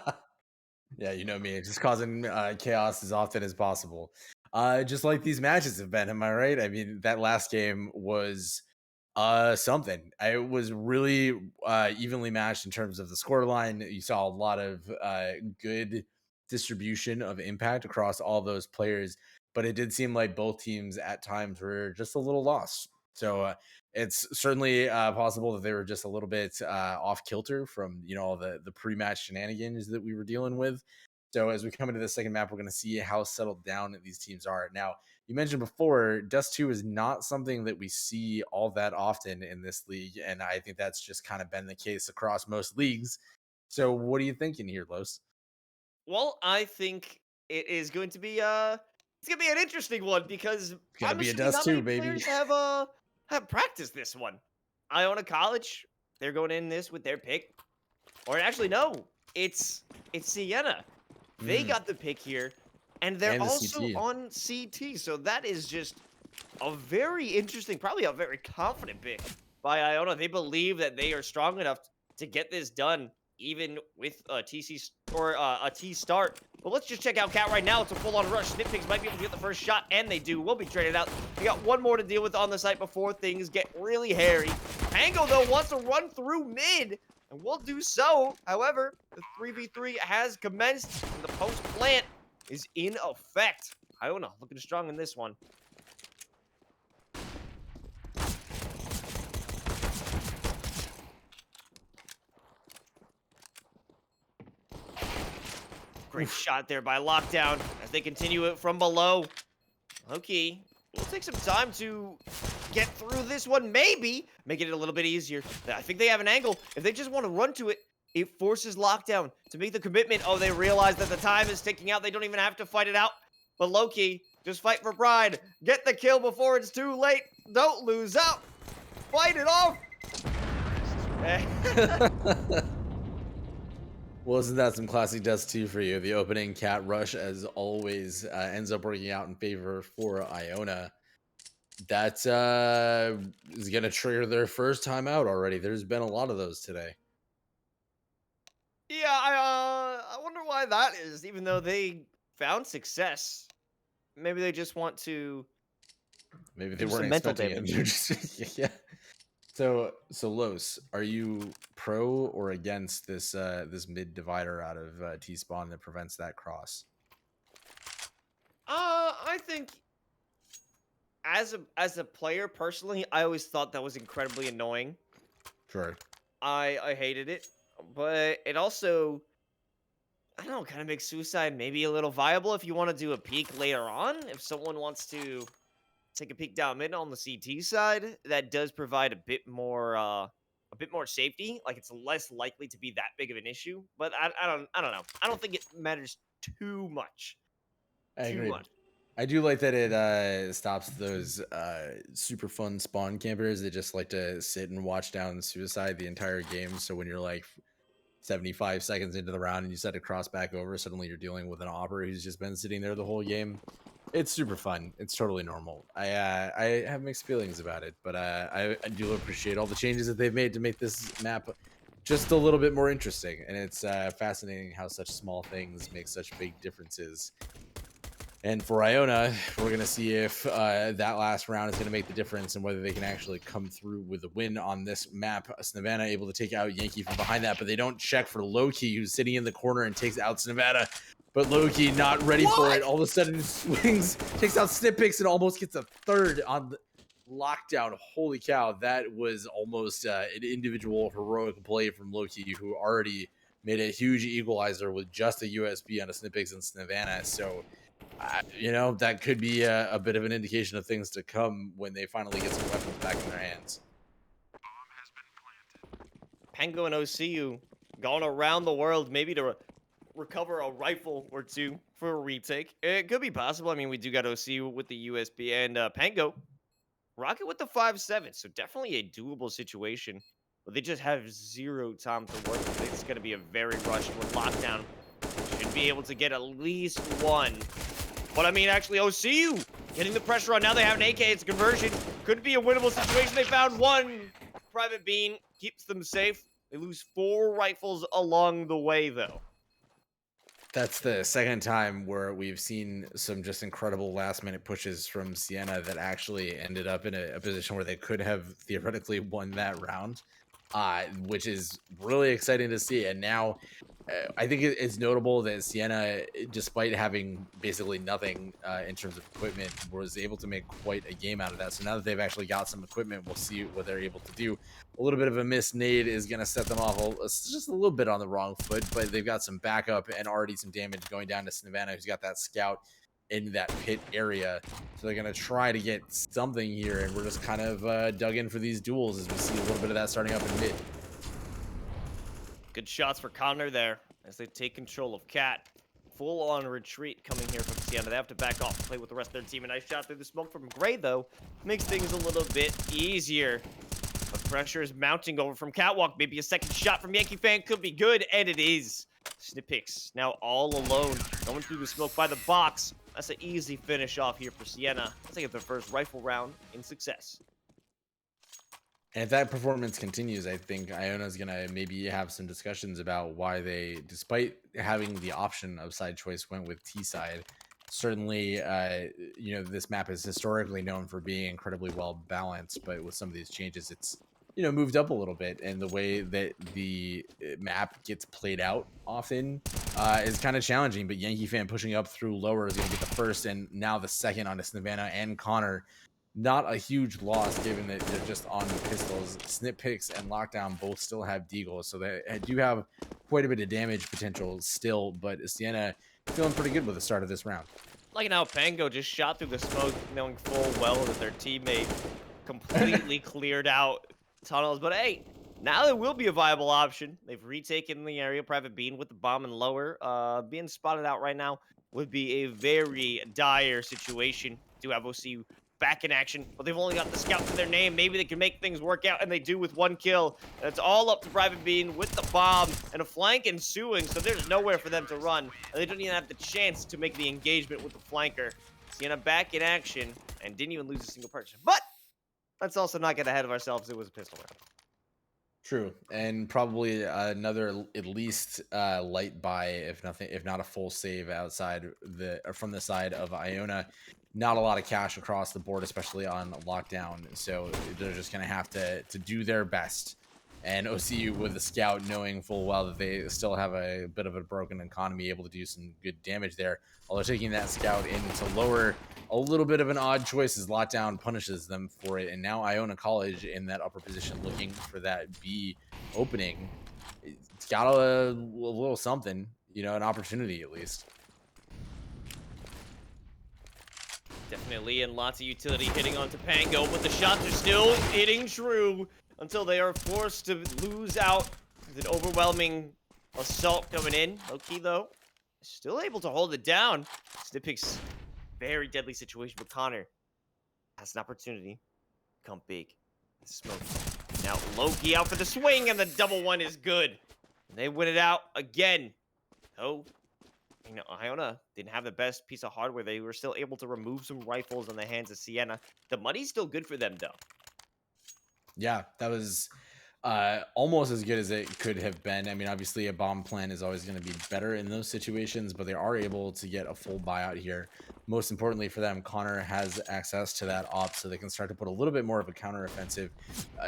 Yeah, you know me, just causing chaos as often as possible. Just like these matches have been, am I right? I mean, that last game was something. It was really evenly matched in terms of the scoreline. You saw a lot of good distribution of impact across all those players, but it did seem like both teams at times were just a little lost. So it's certainly possible that they were just a little bit off kilter from all the pre-match shenanigans that we were dealing with. So as we come into the second map, we're going to see how settled down these teams are. Now, you mentioned before, Dust 2 is not something that we see all that often in this league, and I think that's just kind of been the case across most leagues. So what are you thinking here, Los? Well, I think it is going to be it's gonna be an interesting one because It's gonna I'm be a assuming Dust not many 2, baby. players have practiced this one. Iona College, they're going in this with their pick. Or actually no, it's Siena. They Mm, got the pick here, and they're and the also CT. on CT. So that is just a very interesting, probably a very confident pick by Iona. They believe that they are strong enough to get this done, even with a TC or a T start. But let's just check out Cat right now. It's a full-on rush. Snippigs might be able to get the first shot, and they do. We'll be traded out. We got one more to deal with on the site before things get really hairy. Pango, though, wants to run through mid, and will do so. However, the 3v3 has commenced, and the post-plant is in effect. Iona looking strong in this one. Great shot there by Lockdown as they continue it from below. Okay, we'll take some time to get through this one, maybe make it a little bit easier. I think they have an angle. If they just want to run to it, it forces Lockdown to make the commitment. Oh, they realize that the time is ticking out. They don't even have to fight it out. But Loki, just fight for pride. Get the kill before it's too late. Don't lose out. Fight it off. Well, isn't that some classic Dust 2 for you? The opening cat rush, as always, ends up working out in favor for Iona. That is going to trigger their first time out already. There's been a lot of those today. Yeah, I wonder why that is, even though they found success. Maybe they just want to Maybe they do weren't some mental expecting damage. it. They're just, yeah. So Los, are you pro or against this this mid divider out of T spawn that prevents that cross? I think as a player personally, I always thought that was incredibly annoying. Sure. I hated it, but it also, I don't know, kind of makes suicide maybe a little viable if you want to do a peek later on. If someone wants to take a peek down mid on the CT side, that does provide a bit more safety. Like it's less likely to be that big of an issue. But I don't know. I don't think it matters too much. I Too agree. much. I do like that it stops those super fun spawn campers that just like to sit and watch down suicide the entire game. So when you're like 75 seconds into the round and you set a cross back over, suddenly you're dealing with an opera who's just been sitting there the whole game. It's super fun. It's totally normal. I have mixed feelings about it, but I do appreciate all the changes that they've made to make this map just a little bit more interesting. And it's fascinating how such small things make such big differences. And for Iona, we're going to see if that last round is going to make the difference and whether they can actually come through with a win on this map. Snevana able to take out Yankee from behind that, but they don't check for Loki, who's sitting in the corner and takes out Snevana. But Loki not ready for it. All of a sudden swings, takes out Snipix, and almost gets a third on the Lockdown. Holy cow, that was almost an individual heroic play from Loki, who already made a huge equalizer with just a USB on a Snipix and Snevana. So that could be a bit of an indication of things to come when they finally get some weapons back in their hands. Pango and OCU going around the world, maybe to recover a rifle or two for a retake. It could be possible. I mean, we do got OCU with the USB and Pango Rocket with the 5-7, so definitely a doable situation. But they just have zero time to work with. It's going to be a very rushed one. Lockdown should be able to get at least one. But I mean, actually, OCU getting the pressure on. Now they have an AK. It's a conversion. Could be a winnable situation. They found one. Private Bean keeps them safe. They lose 4 rifles along the way, though. That's the second time where we've seen some just incredible last-minute pushes from Siena that actually ended up in a position where they could have theoretically won that round, which is really exciting to see. And now I think it's notable that Siena, despite having basically nothing in terms of equipment, was able to make quite a game out of that. So now that they've actually got some equipment, we'll see what they're able to do. A little bit of a missed nade is going to set them off just a little bit on the wrong foot, but they've got some backup and already some damage going down to Savannah, who's got that scout in that pit area. So they're going to try to get something here, and we're just kind of dug in for these duels as we see a little bit of that starting up in mid. Good shots for Connor there as they take control of Cat. Full-on retreat coming here from Siena. They have to back off and play with the rest of their team. A nice shot through the smoke from Gray, though. Makes things a little bit easier. But pressure is mounting over from Catwalk. Maybe a second shot from Yankee Fan could be good, and it is. Snippix now all alone, going through the smoke by the box. That's an easy finish off here for Siena. Let's take their first rifle round in success. And if that performance continues, I think Iona's going to maybe have some discussions about why they, despite having the option of side choice, went with T-side. Certainly, this map is historically known for being incredibly well balanced, but with some of these changes, it's, moved up a little bit. And the way that the map gets played out often is kind of challenging. But Yankee Fan pushing up through lower is going to get the first and now the second onto Savannah and Connor. Not a huge loss given that they're just on pistols. Snippix and Lockdown both still have deagles, so they do have quite a bit of damage potential still, but Siena feeling pretty good with the start of this round. Like now, Pango just shot through the smoke, knowing full well that their teammate completely cleared out tunnels, but hey, now there will be a viable option. They've retaken the area. Private Bean with the bomb and lower. Being spotted out right now would be a very dire situation to have OCU back in action, but they've only got the scout to their name. Maybe they can make things work out, and they do with 1 kill. And it's all up to Private Bean with the bomb and a flank ensuing, so there's nowhere for them to run. And they don't even have the chance to make the engagement with the flanker. Siena back in action and didn't even lose a single person. But let's also not get ahead of ourselves. It was a pistol round. True, and probably another at least light buy, if not a full save outside from the side of Iona. Not a lot of cash across the board, especially on lockdown. So they're just going to have to do their best. And OCU with the scout knowing full well that they still have a bit of a broken economy, able to do some good damage there. Although taking that scout into lower, a little bit of an odd choice as lockdown punishes them for it. And now Iona College in that upper position looking for that B opening. It's got a little something, an opportunity at least. Definitely, and lots of utility hitting onto Pango, but the shots are still hitting true until they are forced to lose out. With an overwhelming assault coming in. Low-key, though, still able to hold it down. Snippix, very deadly situation, but Connor has an opportunity to become big. Smoke. Now, Loki out for the swing, and the double one is good. They win it out again. Oh. Iona didn't have the best piece of hardware. They were still able to remove some rifles in the hands of Siena. The money's still good for them, though. Yeah, that was almost as good as it could have been. I mean, obviously, a bomb plan is always going to be better in those situations, but they are able to get a full buyout here. Most importantly for them, Connor has access to that op, so they can start to put a little bit more of a counteroffensive.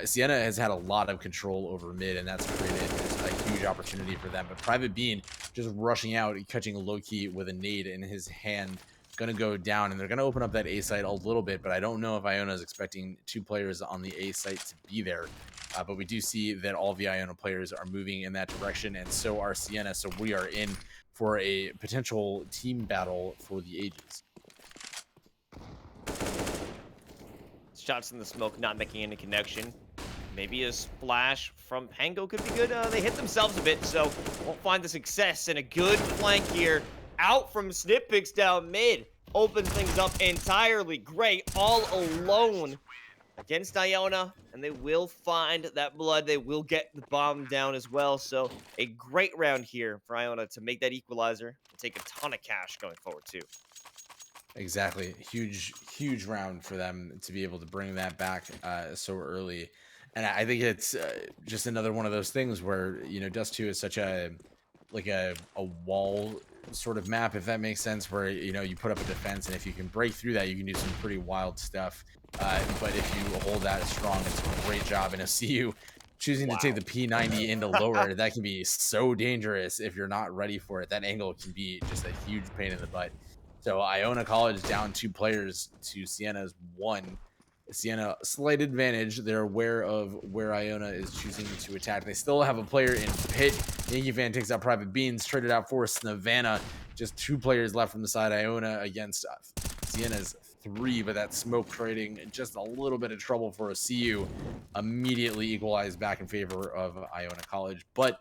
Siena has had a lot of control over mid, and that's created a huge opportunity for them. But Private Bean just rushing out and catching a low-key with a nade in his hand. Going to go down, and they're going to open up that A site a little bit, but I don't know if Iona is expecting 2 players on the A site to be there. But we do see that all the Iona players are moving in that direction, and so are Siena, so we are in for a potential team battle for the ages. Shots in the smoke, not making any connection. Maybe a splash from Pango could be good. They hit themselves a bit, so won't find the success. And a good flank here out from Snippix down mid. Opens things up entirely. Gray all alone against Iona, and they will find that blood. They will get the bomb down as well. So a great round here for Iona to make that equalizer and take a ton of cash going forward too. Exactly. Huge round for them to be able to bring that back so early. And I think it's just another one of those things where, Dust 2 is such a wall sort of map, if that makes sense, where, you put up a defense, and if you can break through that, you can do some pretty wild stuff. But if you hold that strong, it's a great job. And I see you choosing to take the P90 into lower. That can be so dangerous if you're not ready for it. That angle can be just a huge pain in the butt. So Iona College down 2 players to Siena's 1. Siena, slight advantage. They're aware of where Iona is choosing to attack. They still have a player in pit. Yankee Fan takes out Private Beans, traded out for Savannah. Just 2 players left from the side. Iona against Siena's 3, but that smoke creating just a little bit of trouble for a CU. Immediately equalized back in favor of Iona College, but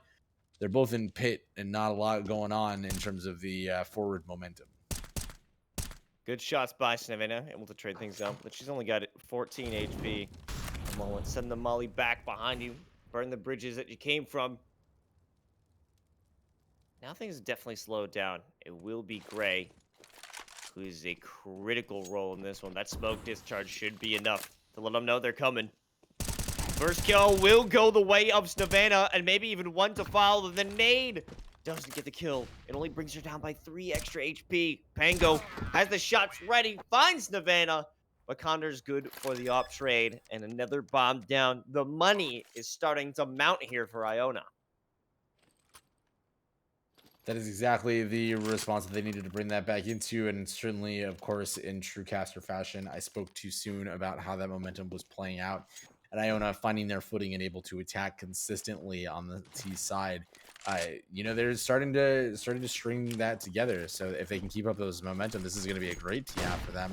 they're both in pit and not a lot going on in terms of the forward momentum. Good shots by Savannah, able to trade things up, but she's only got 14 HP. A moment, send the molly back behind you, burn the bridges that you came from. Now things definitely slowed down. It will be Gray, who is a critical role in this one. That smoke discharge should be enough to let them know they're coming. First kill will go the way of Savannah, and maybe even one to follow. The nade doesn't get the kill. It only brings her down by 3 extra HP. Pango has the shots ready, finds Savannah, but Condor's good for the op trade, and another bomb down. The money is starting to mount here for Iona. That is exactly the response that they needed to bring that back into, and certainly, of course, in true caster fashion, I spoke too soon about how that momentum was playing out, and Iona finding their footing and able to attack consistently on the T side. They're starting to string that together. So if they can keep up those momentum, this is going to be a great TF for them.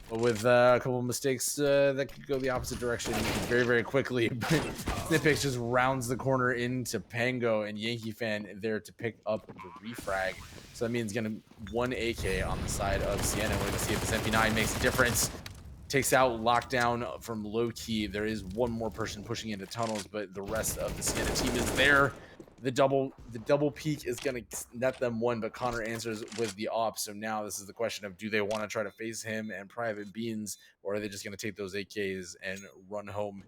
But with a couple of mistakes that could go the opposite direction very, very quickly. But Snipix just rounds the corner into Pango, and Yankee Fan there to pick up the refrag. So that means going to 1 AK on the side of Siena. We're going to see if this MP9 makes a difference. Takes out Lockdown from low key. There is one more person pushing into tunnels, but the rest of the Siena team is there. The double peak is going to net them 1, but Connor answers with the op. So now this is the question of, do they want to try to face him and Private Beans, or are they just going to take those AKs and run home?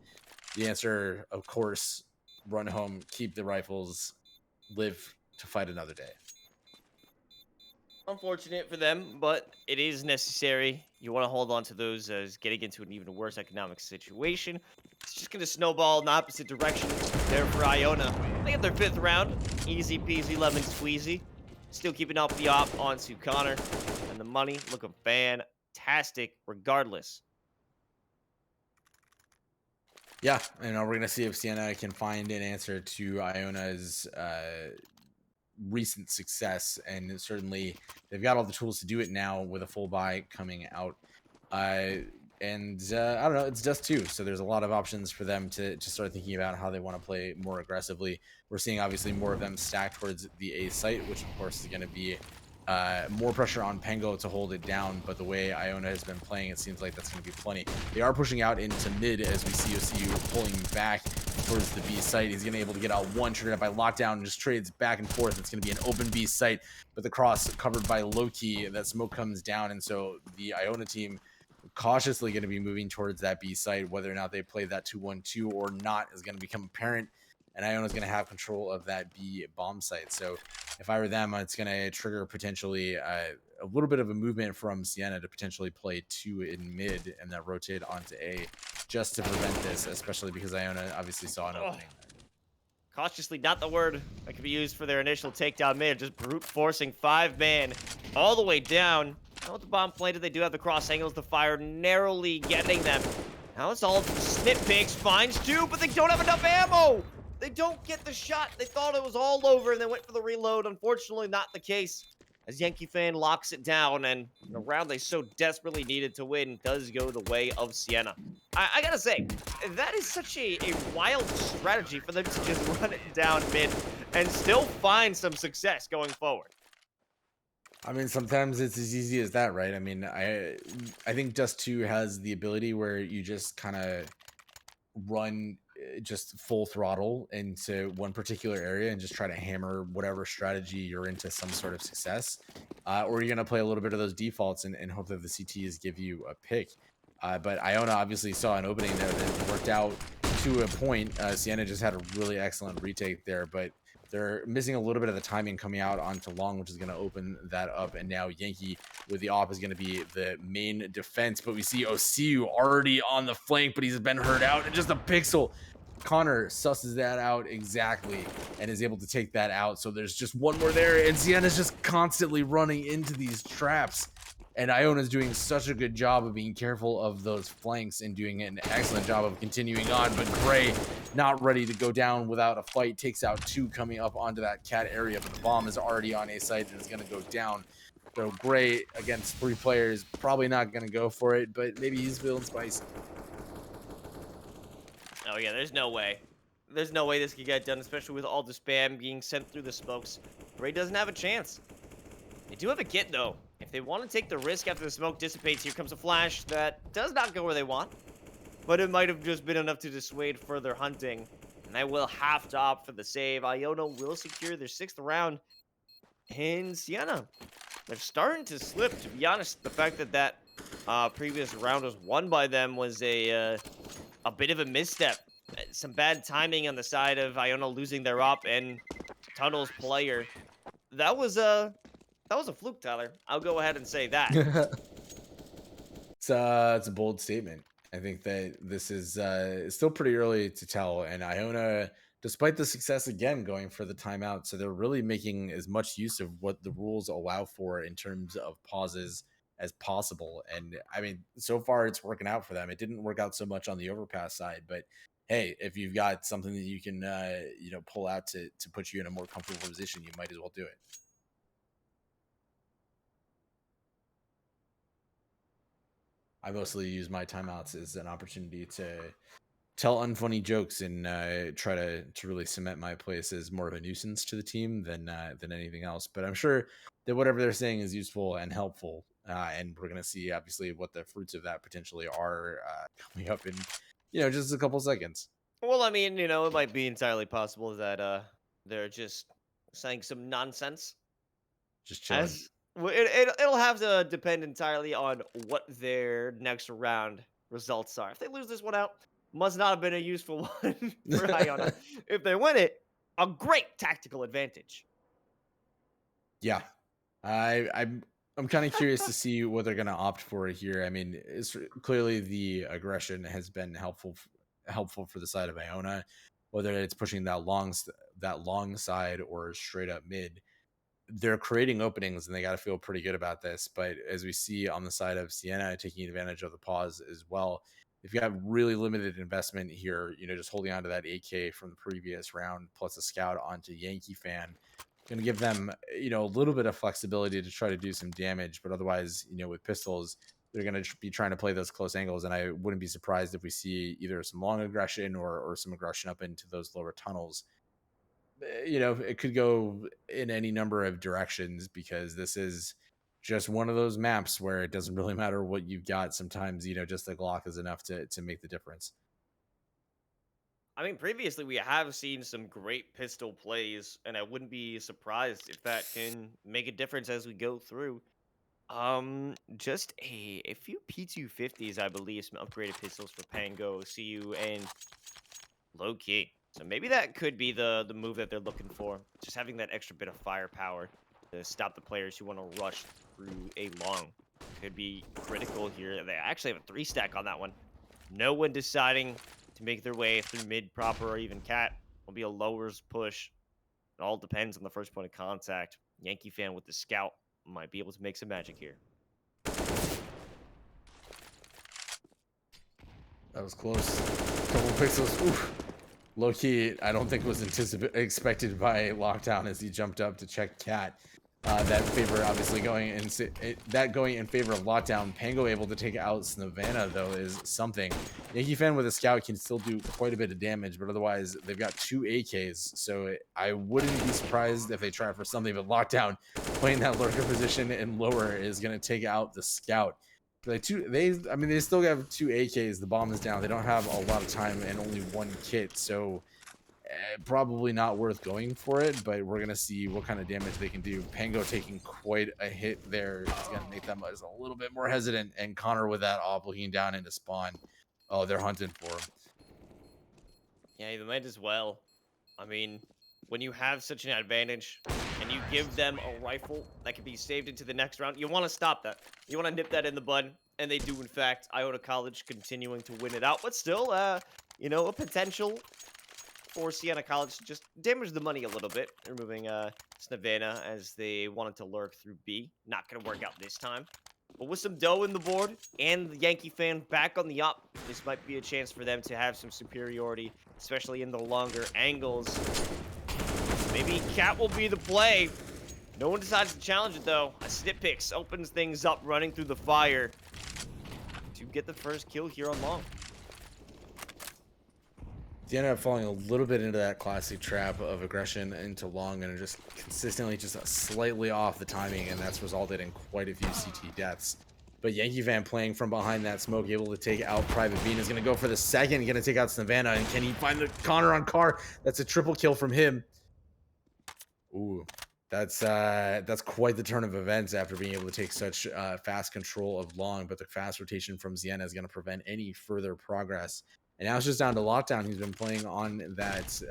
The answer, of course, run home, keep the rifles, live to fight another day. Unfortunate for them, but it is necessary. You want to hold on to those as getting into an even worse economic situation. It's just going to snowball in the opposite direction there for Iona. They get their 5th round. Easy peasy lemon squeezy. Still keeping up the op onto Connor. And the money looking fantastic regardless. Yeah, and we're going to see if Siena can find an answer to Iona's recent success, and certainly they've got all the tools to do it now with a full buy coming out. I don't know, it's Dust 2, so there's a lot of options for them to start thinking about how they want to play more aggressively. We're seeing obviously more of them stacked towards the A site, which of course is going to be more pressure on Pango to hold it down, but the way Iona has been playing, it seems like that's going to be plenty. They are pushing out into mid as we see OCU pulling back towards the B site. He's going to be able to get out one, traded out by Lockdown, and just trades back and forth. It's going to be an open B site, but the cross covered by Loki. That smoke comes down, and so the Iona team cautiously going to be moving towards that B site. Whether or not they play that 2-1-2 or not is going to become apparent, and Iona's going to have control of that B bomb site. So if I were them, it's going to trigger potentially a little bit of a movement from Siena to potentially play 2 in mid and then rotate onto A just to prevent this, especially because Iona obviously saw an opening. Cautiously, not the word that could be used for their initial takedown mid. Just brute forcing 5-man all the way down. Now with the bomb planted, they do have the cross angles to fire, narrowly getting them. Now it's all snip picks, finds 2, but they don't have enough ammo. They don't get the shot. They thought it was all over and they went for the reload. Unfortunately, not the case, as Yankee Fan locks it down, and the round they so desperately needed to win does go the way of Siena. I gotta say, that is such a wild strategy for them to just run it down mid and still find some success going forward. I mean, sometimes it's as easy as that, right? I mean, I think Dust 2 has the ability where you just kind of run just full throttle into one particular area and just try to hammer whatever strategy you're into some sort of success. Or you're going to play a little bit of those defaults and hope that the CTs give you a pick. But Iona obviously saw an opening there that worked out to a point. Siena just had a really excellent retake there, but they're missing a little bit of the timing coming out onto long, which is going to open that up. And now Yankee with the op is going to be the main defense. But we see Osiu already on the flank, but he's been hurt out. And just a pixel. Connor susses that out exactly and is able to take that out. So there's just one more there. And Siena's just constantly running into these traps. And Iona's doing such a good job of being careful of those flanks and doing an excellent job of continuing on. But Gray, not ready to go down without a fight, takes out 2 coming up onto that cat area. But the bomb is already on A site and is going to go down. So Gray against 3 players, probably not going to go for it, but maybe he's feeling spicy. Oh yeah, there's no way. There's no way this could get done, especially with all the spam being sent through the smokes. Gray doesn't have a chance. They do have a kit, though. If they want to take the risk after the smoke dissipates, here comes a flash that does not go where they want. But it might have just been enough to dissuade further hunting. And I will have to opt for the save. Iona will secure their 6th round. And Siena, they're starting to slip. To be honest, the fact that that previous round was won by them was a bit of a misstep. Some bad timing on the side of Iona losing their op and Tunnel's player. That was a fluke, Tyler. I'll go ahead and say that. It's a bold statement. I think that this is it's still pretty early to tell, and Iona, despite the success again going for the timeout, so they're really making as much use of what the rules allow for in terms of pauses as possible. And I mean, so far it's working out for them. It didn't work out so much on the overpass side, but hey, if you've got something that you can pull out to put you in a more comfortable position, you might as well do it. I mostly use my timeouts as an opportunity to tell unfunny jokes and try to really cement my place as more of a nuisance to the team than anything else. But I'm sure that whatever they're saying is useful and helpful, and we're going to see obviously what the fruits of that potentially are coming up in just a couple seconds. Well, I mean, it might be entirely possible that they're just saying some nonsense. Just chilling. It'll have to depend entirely on what their next round results are. If they lose this one out, must not have been a useful one for Iona. If they win it, a great tactical advantage. Yeah, I'm kind of curious to see what they're going to opt for here. I mean, it's clearly the aggression has been helpful for the side of Iona, whether it's pushing that long side or straight up mid. They're creating openings and they got to feel pretty good about this. But as we see on the side of Siena taking advantage of the pause as well, if you have really limited investment here, just holding on to that 8K from the previous round plus a scout onto Yankee fan, going to give them, a little bit of flexibility to try to do some damage. But otherwise, with pistols, they're going to be trying to play those close angles. And I wouldn't be surprised if we see either some long aggression or some aggression up into those lower tunnels. It could go in any number of directions because this is just one of those maps where it doesn't really matter what you've got. Sometimes, just the Glock is enough to make the difference. I mean, previously we have seen some great pistol plays, and I wouldn't be surprised if that can make a difference as we go through. Just a few P250s, I believe, some upgraded pistols for Pango, CU, and low key. So maybe that could be the move that they're looking for. Just having that extra bit of firepower to stop the players who want to rush through a long could be critical here. They actually have a 3-stack on that one. No one deciding to make their way through mid proper or even cat. Will be a lowers push. It all depends on the first point of contact. Yankee fan with the scout might be able to make some magic here. That was close. Couple pixels. Oof. Low key, I don't think was expected by Lockdown as he jumped up to check cat. that favor obviously going in that going in favor of lockdown. Pango able to take out Snavana though is something. Yankee fan with a scout can still do quite a bit of damage, but otherwise they've got 2 AKs, so I wouldn't be surprised if they try for something. But lockdown playing that lurker position and lower is going to take out the scout. I mean, they still have 2 AKs. The bomb is down. They don't have a lot of time and only 1 kit, so probably not worth going for it, but we're gonna see what kind of damage they can do. Pango taking quite a hit there is gonna make them a little bit more hesitant, and Connor with that op looking down into spawn. Oh, they're hunting for him. Yeah, they might as well. I mean, when you have such an advantage and you give them a rifle that can be saved into the next round, you want to stop that. You want to nip that in the bud, and they do, in fact. Iona College continuing to win it out, but still, you know, a potential for Siena College to just damage the money a little bit, removing Snavana as they wanted to lurk through B. Not going to work out this time. But with some dough in the board and the Yankee fan back on the up, this might be a chance for them to have some superiority, especially in the longer angles. Maybe Cat will be the play. No one decides to challenge it, though. A snip picks opens things up, running through the fire to get the first kill here on long. They ended up falling a little bit into that classic trap of aggression into long and just consistently just slightly off the timing, and that's resulted in quite a few CT deaths. But Yankee fan playing from behind that smoke, able to take out Private Bean, is going to go for the second, going to take out Savannah, and can he find the Connor on Car? That's a triple kill from him. Ooh, that's quite the turn of events after being able to take such fast control of long, but the fast rotation from Siena is going to prevent any further progress. And now it's just down to lockdown. He's been playing on that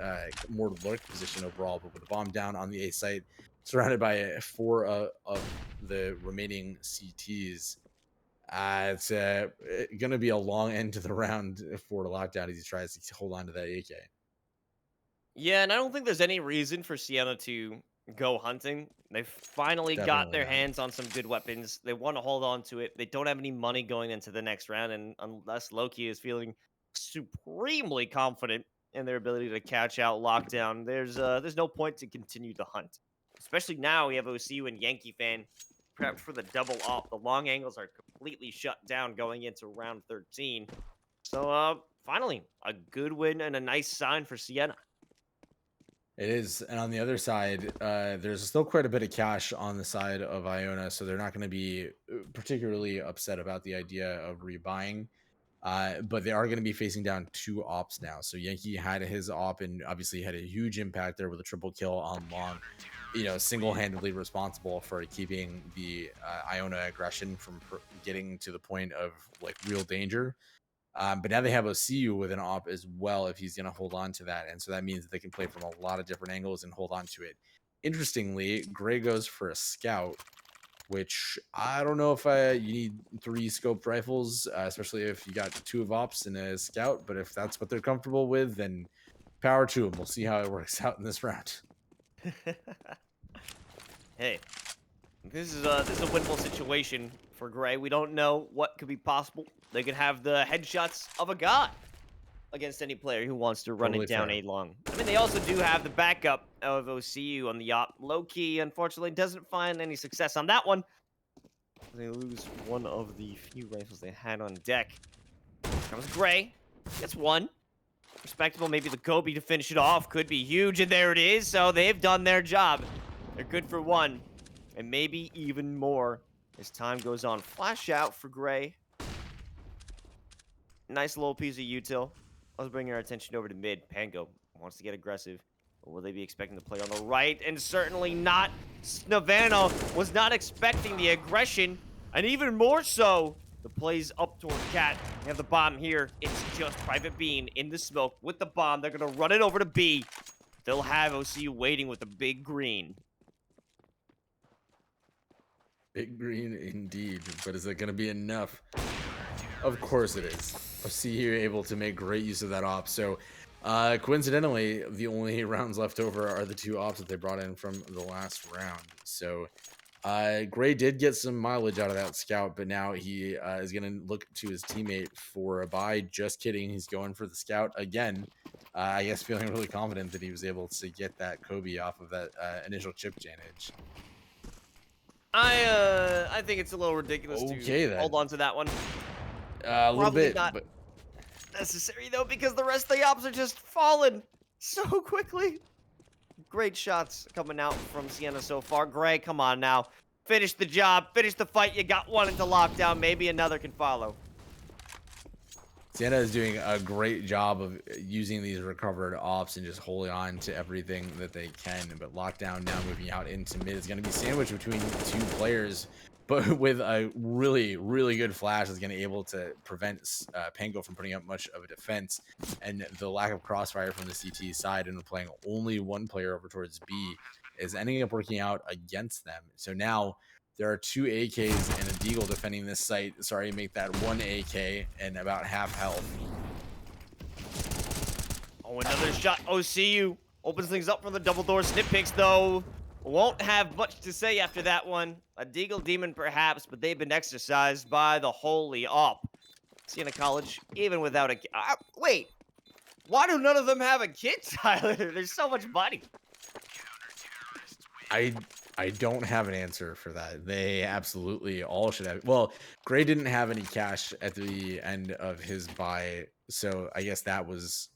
more lurk position overall, but with the bomb down on the A site, surrounded by 4 of the remaining CTs. It's going to be a long end to the round for lockdown as he tries to hold on to that AK. Yeah, and I don't think there's any reason for Siena to go hunting. They've finally got Definitely their not. hands on some good weapons. They want to hold on to it. They don't have any money going into the next round, and unless Loki is feeling supremely confident in their ability to catch out lockdown, there's no point to continue to hunt. Especially now we have OCU and Yankee fan prepped for the double op. The long angles are completely shut down going into round 13. So finally, a good win and a nice sign for Siena. It is, and on the other side, there's still quite a bit of cash on the side of Iona, so they're not going to be particularly upset about the idea of rebuying. But they are going to be facing down 2 ops now. So Yankee had his op and obviously had a huge impact there with a triple kill on long. You know, single-handedly responsible for keeping the Iona aggression from getting to the point of like real danger. But now they have OCU with an op as well if he's going to hold on to that. And so that means that they can play from a lot of different angles and hold on to it. Interestingly, Gray goes for a scout, which I don't know if you need 3 scoped rifles, especially if you got 2 of ops and a scout. But if that's what they're comfortable with, then power to them. We'll see how it works out in this round. Hey, this is a winnable situation for Gray. We don't know what could be possible. They could have the headshots of a god against any player who wants to run Totally it down fair. A long. I mean, they also do have the backup of OCU on the op. Low-key, unfortunately, doesn't find any success on that one. They lose one of the few rifles they had on deck. That was Gray. Gets 1. Respectable, maybe the Kobe to finish it off could be huge, and there it is. So they've done their job. They're good for 1, and maybe even more as time goes on. Flash out for Gray. Nice little piece of util. Let's bring our attention over to mid. Pango wants to get aggressive. Or will they be expecting to play on the right? And certainly not. Snavano was not expecting the aggression. And even more so, the plays up toward Cat. They have the bomb here. It's just Private Bean in the smoke with the bomb. They're going to run it over to B. They'll have OCU waiting with the big green. Big green indeed, but is it going to be enough? Of course it is. OCU able to make great use of that op. So coincidentally, the only rounds left over are the 2 ops that they brought in from the last round. So Gray did get some mileage out of that scout, but now he is going to look to his teammate for a buy. Just kidding. He's going for the scout again. I guess feeling really confident that he was able to get that Kobe off of that initial chip damage. I think it's a little ridiculous Okay, to then. hold on to that one. A little Probably bit, not but necessary though, because the rest of the ops are just falling so quickly. Great shots coming out from Siena so far. Gray, come on now. Finish the job. Finish the fight. You got one into lockdown. Maybe another can follow. Siena is doing a great job of using these recovered ops and just holding on to everything that they can. But lockdown now moving out into mid is going to be sandwiched between two players, but with a really, really good flash is going to be able to prevent Pango from putting up much of a defense. And the lack of crossfire from the CT side and playing only one player over towards B is ending up working out against them. So now there are 2 AKs and a Deagle defending this site. Sorry, make that 1 AK and about half health. Oh, another shot. OCU opens things up for the double door snip picks, though. Won't have much to say after that one. A Deagle Demon, perhaps, but they've been exercised by the holy op. Siena College, even without a... wait. Why do none of them have a kit, Tyler? There's so much money. I don't have an answer for that. They absolutely all should have. Well, Gray didn't have any cash at the end of his buy, so I guess that was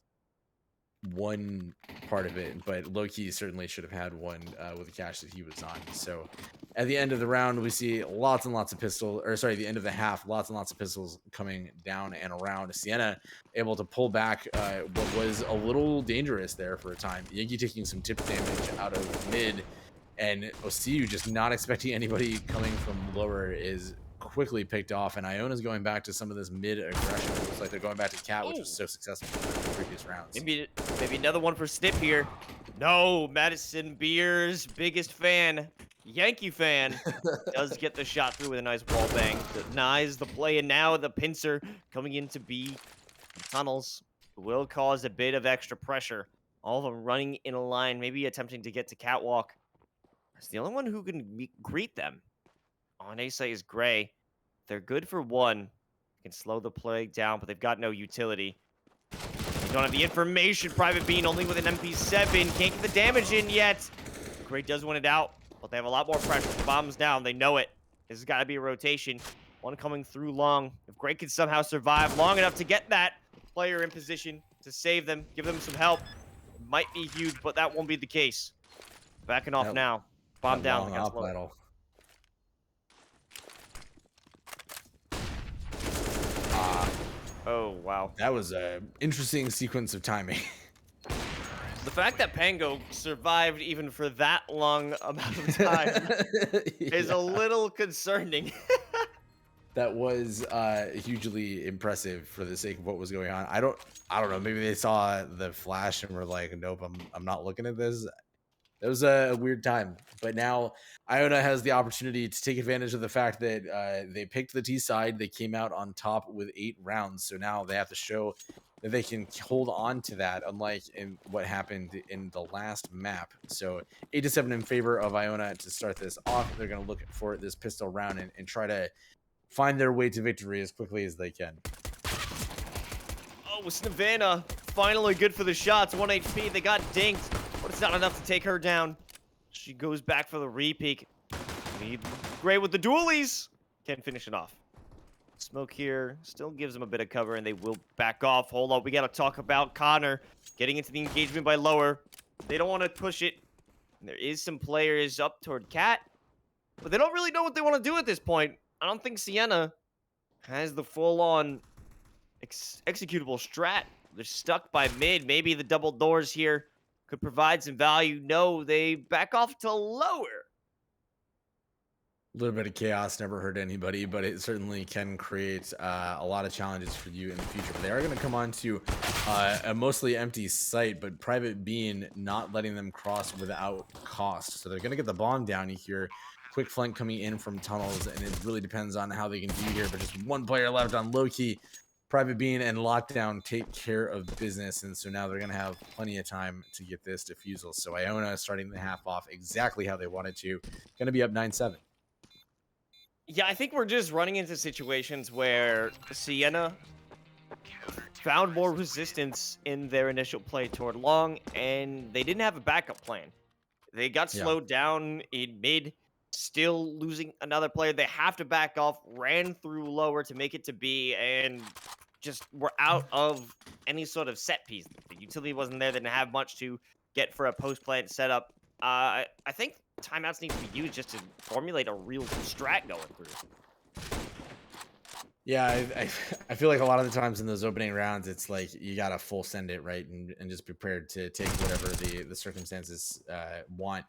one part of it. But Loki certainly should have had one with the cash that he was on. So at the end of the round, we see lots and lots of pistols, or sorry, the end of the half, lots and lots of pistols coming down and around. Siena able to pull back what was a little dangerous there for a time. Yankee taking some tip damage out of mid. And OCU just not expecting anybody coming from lower is quickly picked off. And Iona's going back to some of this mid aggression. It looks like they're going back to Cat, which was so successful in the previous rounds. Maybe another one for Snip here. No, Madison Beers, biggest fan, Yankee fan, does get the shot through with a nice wall bang. Denies the play, and now the pincer coming into B. Tunnels will cause a bit of extra pressure. All of them running in a line, maybe attempting to get to Catwalk. It's the only one who can greet them on A site is Gray. They're good for one. Can slow the play down, but they've got no utility. They don't have the information. Private Bean only with an MP7. Can't get the damage in yet. Gray does win it out, but they have a lot more pressure. The bomb's down. They know it. This has got to be a rotation. One coming through long. If Gray can somehow survive long enough to get that player in position to save them, give them some help, it might be huge, but that won't be the case. Backing off now. Bomb down against low. Oh, wow. That was an interesting sequence of timing. The fact that Pango survived even for that long amount of time is a little concerning. That was hugely impressive for the sake of what was going on. I don't know. Maybe they saw the flash and were like, nope, I'm not looking at this. It was a weird time, but now Iona has the opportunity to take advantage of the fact that they picked the T side. They came out on top with 8 rounds, so now they have to show that they can hold on to that, unlike in what happened in the last map. So 8-7 in favor of Iona to start this off. They're going to look for this pistol round and try to find their way to victory as quickly as they can. Oh, Snavana finally good for the shots. 1 HP. They got dinked. But it's not enough to take her down. She goes back for the repeak. Gray with the dualies. Can't finish it off. Smoke here still gives them a bit of cover, and they will back off. Hold up. We got to talk about Connor getting into the engagement by lower. They don't want to push it. And there is some players up toward Cat, but they don't really know what they want to do at this point. I don't think Siena has the full-on executable strat. They're stuck by mid. Maybe the double doors here could provide some value. No, they back off to lower. A little bit of chaos never hurt anybody, but it certainly can create a lot of challenges for you in the future. But they are going to come on to a mostly empty site, but Private Bean not letting them cross without cost. So they're going to get the bomb down here. Quick flank coming in from tunnels, and it really depends on how they can do here. But just one player left on low-key. Private Bean and Lockdown take care of business, and so now they're going to have plenty of time to get this defusal. So Iona starting the half off exactly how they wanted to. Going to be up 9-7. Yeah, I think we're just running into situations where Siena found more resistance in their initial play toward long, and they didn't have a backup plan. They got slowed down in mid. still losing another player. They have to back off, ran through lower to make it to B, and just were out of any sort of set piece. The utility wasn't there. They didn't have much to get for a post-plant setup. I think timeouts need to be used just to formulate a real strat going through. Yeah, I feel like a lot of the times in those opening rounds, it's like you gotta full send it, right, and just be prepared to take whatever the circumstances want.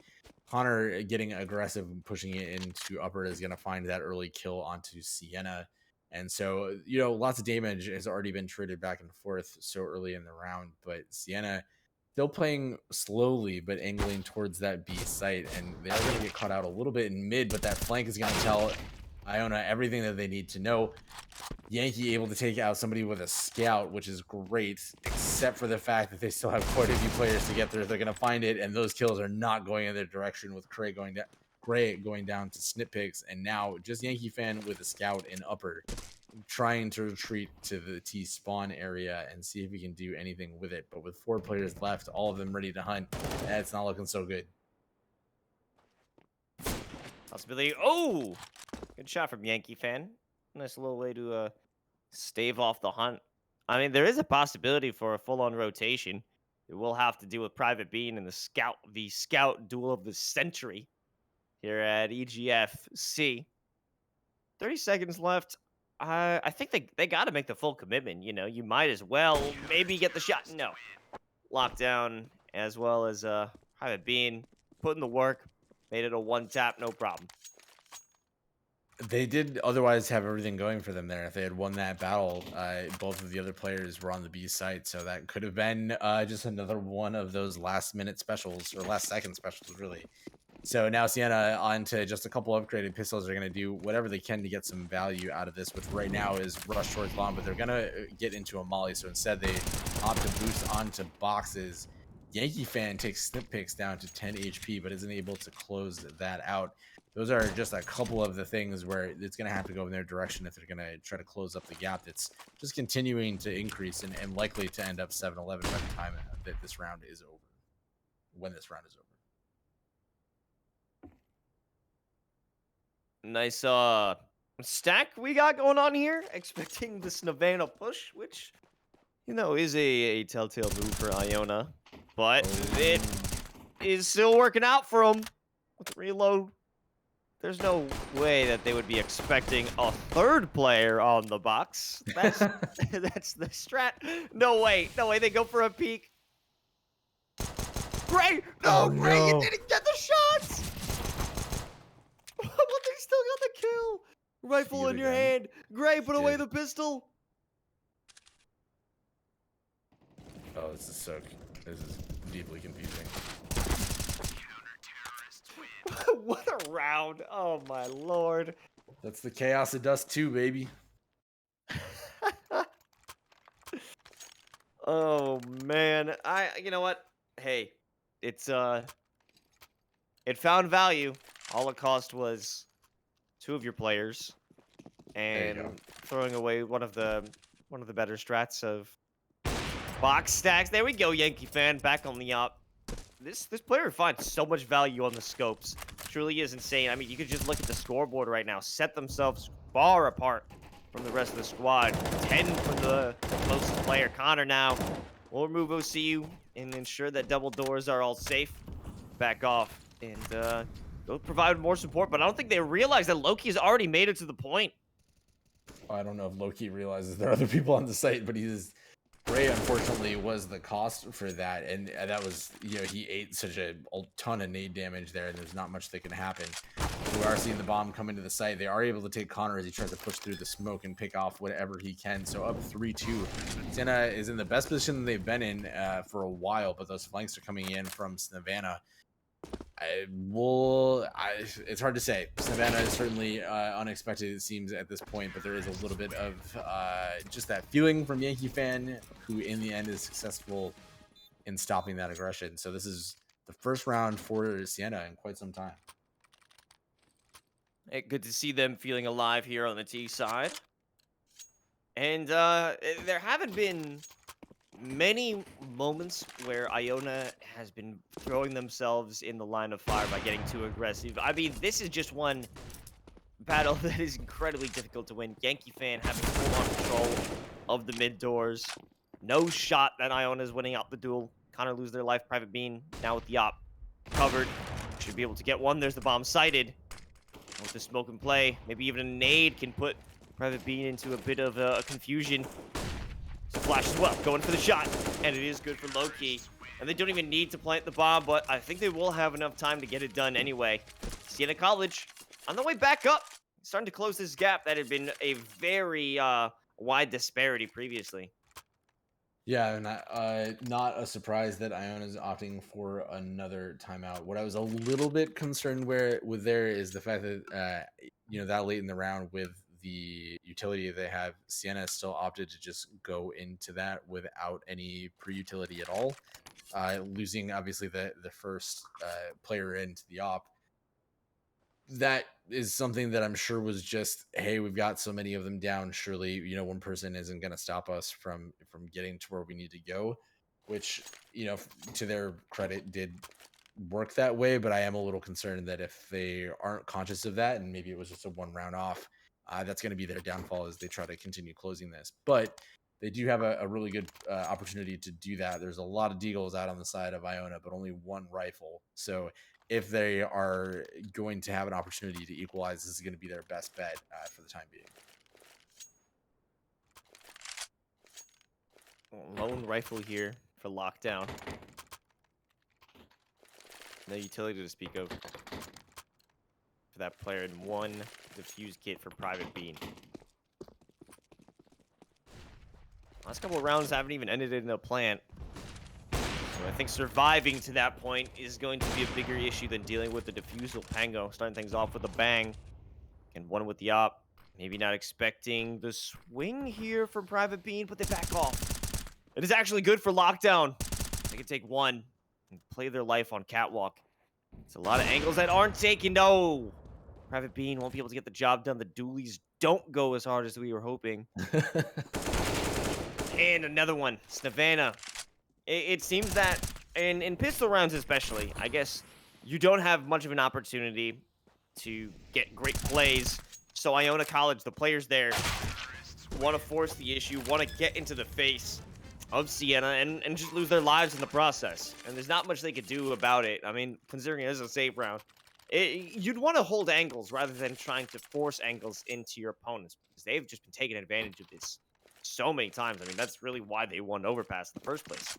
Connor getting aggressive and pushing it into upper is gonna find that early kill onto Siena, and so lots of damage has already been traded back and forth so early in the round, but Siena still playing slowly but angling towards that B site, and they are gonna get caught out a little bit in mid, but that flank is gonna tell Iona everything that they need to know. Yankee able to take out somebody with a scout, which is great, except for the fact that they still have quite a few players to get there. They're going to find it, and those kills are not going in their direction with Gray going down to snip picks, and now just Yankee fan with a scout in upper, trying to retreat to the T spawn area and see if he can do anything with it. But with 4 players left, all of them ready to hunt, it's not looking so good. Possibility. Oh, good shot from Yankee fan. Nice little way to stave off the hunt. I mean, there is a possibility for a full-on rotation. It will have to do with Private Bean and the scout duel of the century here at EGFC. 30 seconds left. I think they got to make the full commitment. You might as well maybe get the shot. No, lockdown as well as Private Bean putting the work. Made it a one tap, no problem. They did otherwise have everything going for them there. If they had won that battle, both of the other players were on the B site, so that could have been just another one of those last-minute specials, or last-second specials, really. So now Siena onto just a couple upgraded pistols are going to do whatever they can to get some value out of this, which right now is rush towards long, but they're going to get into a molly, so instead they opt to boost onto boxes. Yankee fan takes snip picks down to 10 HP, but isn't able to close that out. Those are just a couple of the things where it's going to have to go in their direction if they're going to try to close up the gap that's just continuing to increase and likely to end up 7-11 by the time that this round is over, when this round is over. Nice stack we got going on here. Expecting this Nevada push, which, is a telltale move for Iona. But it is still working out for them with the reload. There's no way that they would be expecting a third player on the box. That's that's the strat. No way. They go for a peek. Gray! No, Gray, you didn't get the shots! But they still got the kill. Rifle in your hand. Gray, put away the pistol. Oh, this is deeply confusing. What a round. Oh, my lord. That's the chaos of Dust 2, baby. Oh, man. You know what? Hey, it found value. All it cost was 2 of your players and throwing away one of the better strats of box stacks. There we go, Yankee fan, back on the up. This player finds so much value on the scopes. Truly is insane. I mean, you could just look at the scoreboard right now. Set themselves far apart from the rest of the squad. 10 from the closest player. Connor now will remove OCU and ensure that double doors are all safe. Back off and go provide more support. But I don't think they realize that Loki has already made it to the point. I don't know if Loki realizes there are other people on the site, but Gray, unfortunately, was the cost for that, and that was, he ate such a ton of nade damage there, and there's not much that can happen. We are seeing the bomb come into the site. They are able to take Connor as he tries to push through the smoke and pick off whatever he can. So up 3-2. Siena is in the best position they've been in for a while, but those flanks are coming in from Savannah. It's hard to say. Savannah is certainly unexpected, it seems, at this point, but there is a little bit of just that feeling from Yankee fan, who in the end is successful in stopping that aggression. So this is the first round for Siena in quite some time. Hey, good to see them feeling alive here on the T side. And there haven't been many moments where Iona has been throwing themselves in the line of fire by getting too aggressive. I mean, this is just one battle that is incredibly difficult to win. Yankee fan having full-on control of the mid doors. No shot that Iona's winning out the duel. Connor lose their life. Private Bean now with the op covered. Should be able to get one. There's the bomb sighted. With the smoke and play, maybe even a nade can put Private Bean into a bit of a confusion. Flash as well, going for the shot, and it is good for Loki. And they don't even need to plant the bomb, but I think they will have enough time to get it done anyway. Siena College on the way back up, starting to close this gap that had been a very wide disparity previously. Yeah, and not a surprise that Iona's opting for another timeout. What I was a little bit concerned with there is the fact that that late in the round with the utility they have, Siena still opted to just go into that without any pre-utility at all, losing obviously the first player into the op. That is something that I'm sure was just, hey, we've got so many of them down. Surely, one person isn't going to stop us from getting to where we need to go, which, to their credit, did work that way. But I am a little concerned that if they aren't conscious of that, and maybe it was just a one round off, that's going to be their downfall as they try to continue closing this. But they do have a really good opportunity to do that. There's a lot of deagles out on the side of Iona, but only one rifle. So if they are going to have an opportunity to equalize, this is going to be their best bet for the time being. Lone rifle here for lockdown. No utility to speak of for that player, and one defuse kit for Private Bean. Last couple of rounds haven't even ended in a plant. So I think surviving to that point is going to be a bigger issue than dealing with the defusal. Pango starting things off with a bang. And one with the op. Maybe not expecting the swing here for Private Bean, but they back off. It is actually good for lockdown. They can take one and play their life on catwalk. It's a lot of angles that aren't taken. No! Private Bean won't be able to get the job done. The dualies don't go as hard as we were hoping. And another one. Snavana. It seems that in pistol rounds especially, I guess you don't have much of an opportunity to get great plays. So Iona College, the players there, want to force the issue, want to get into the face of Siena and just lose their lives in the process. And there's not much they could do about it. I mean, considering it is a save round, you'd want to hold angles rather than trying to force angles into your opponents, because they've just been taking advantage of this so many times. I mean, that's really why they won Overpass in the first place.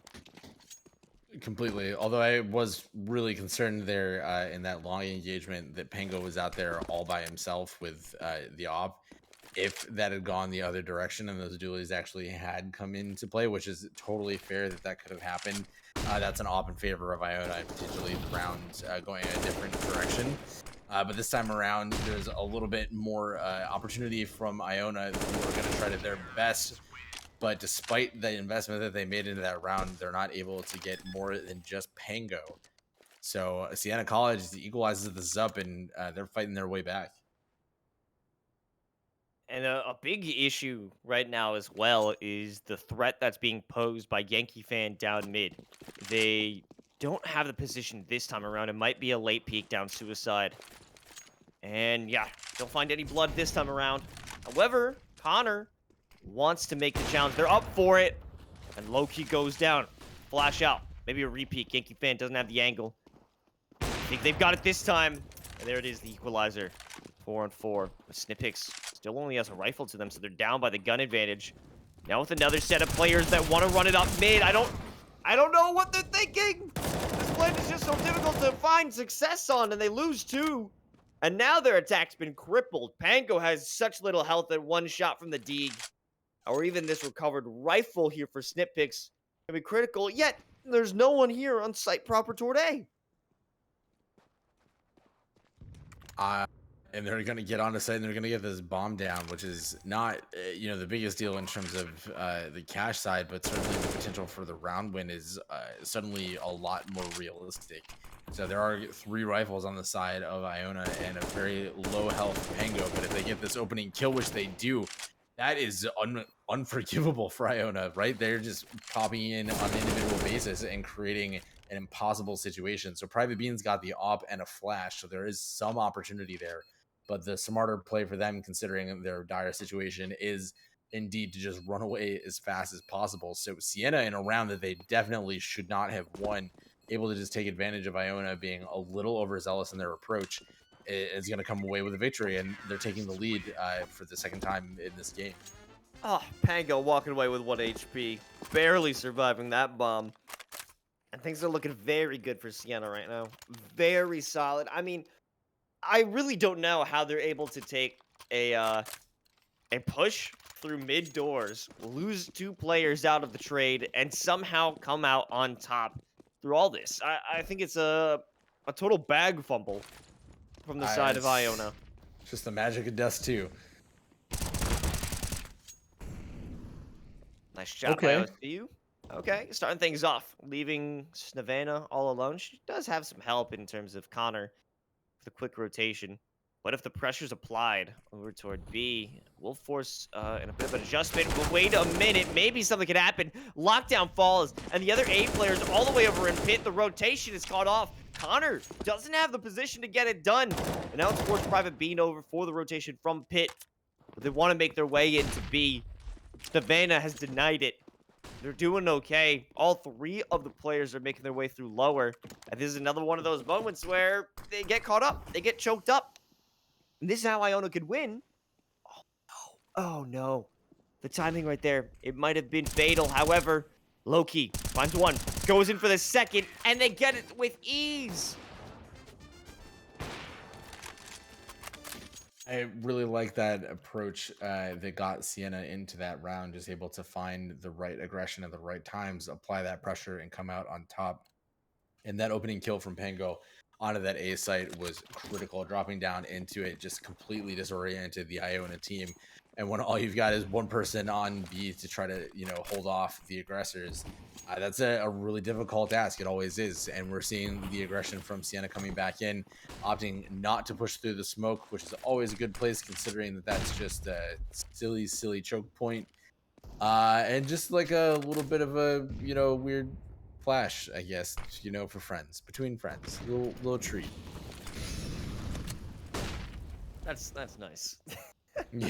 Completely. Although I was really concerned there in that long engagement that Pango was out there all by himself with the op. If that had gone the other direction and those dualies actually had come into play, which is totally fair that could have happened, that's an op in favor of Iona, and potentially the round going in a different direction. But this time around, there's a little bit more opportunity from Iona, who are going to try to their best. But despite the investment that they made into that round, they're not able to get more than just Pango. So Siena College equalizes this up, and they're fighting their way back. And a big issue right now as well is the threat that's being posed by Yankee fan down mid. They don't have the position this time around. It might be a late peek down suicide. And yeah, don't find any blood this time around. However, Connor wants to make the challenge. They're up for it. And Loki goes down. Flash out. Maybe a repeat. Yankee fan doesn't have the angle. I think they've got it this time. And there it is, the equalizer. 4-on-4. But Snippix still only has a rifle to them, so they're down by the gun advantage. Now with another set of players that want to run it up mid. I don't know what they're thinking. This plane is just so difficult to find success on, and they lose two. And now their attack's been crippled. Pango has such little health that one shot from the Deeg, or even this recovered rifle here for Snippix, can be critical. Yet there's no one here on site proper toward A. And they're going to get onto site and they're going to get this bomb down, which is not, the biggest deal in terms of the cash side, but certainly the potential for the round win is suddenly a lot more realistic. So there are 3 rifles on the side of Iona and a very low health Pango, but if they get this opening kill, which they do, That is unforgivable for Iona, right? They're just popping in on an individual basis and creating an impossible situation. So Private Bean's got the op and a flash, so there is some opportunity there. But the smarter play for them, considering their dire situation, is indeed to just run away as fast as possible. So Siena, in a round that they definitely should not have won, able to just take advantage of Iona being a little overzealous in their approach, is going to come away with a victory, and they're taking the lead for the second time in this game. Oh, Pango walking away with 1 HP, barely surviving that bomb. And things are looking very good for Siena right now. Very solid. I mean, I really don't know how they're able to take a push through mid doors, lose 2 players out of the trade, and somehow come out on top through all this. I think it's a total bag fumble from the side of Iona. Just the magic of Dust 2. Nice shot by OCU. Okay, starting things off, leaving Snevana all alone. She does have some help in terms of Connor for the quick rotation. What if the pressure's applied over toward B? We'll force in a bit of an adjustment, but wait a minute. Maybe something could happen. Lockdown falls, and the other A players all the way over in pit. The rotation is caught off. Connor doesn't have the position to get it done. And now it's forced Private Bean over for the rotation from pit. But they want to make their way into B. Savannah has denied it. They're doing okay. All 3 of the players are making their way through lower. And this is another one of those moments where they get caught up. They get choked up. And this is how Iona could win. Oh, no. Oh, no. The timing right there. It might have been fatal. However, Loki finds one. Goes in for the second. And they get it with ease. I really like that approach that got Siena into that round, just able to find the right aggression at the right times, apply that pressure, and come out on top. And that opening kill from Pango onto that A site was critical. Dropping down into it just completely disoriented the Iona team. And when all you've got is one person on B to try to, hold off the aggressors, that's a really difficult task. It always is. And we're seeing the aggression from Siena coming back in, opting not to push through the smoke, which is always a good place considering that that's just a silly choke point. And just like a little bit of a, weird flash, I guess, for friends, between friends, little treat. That's nice. Yeah.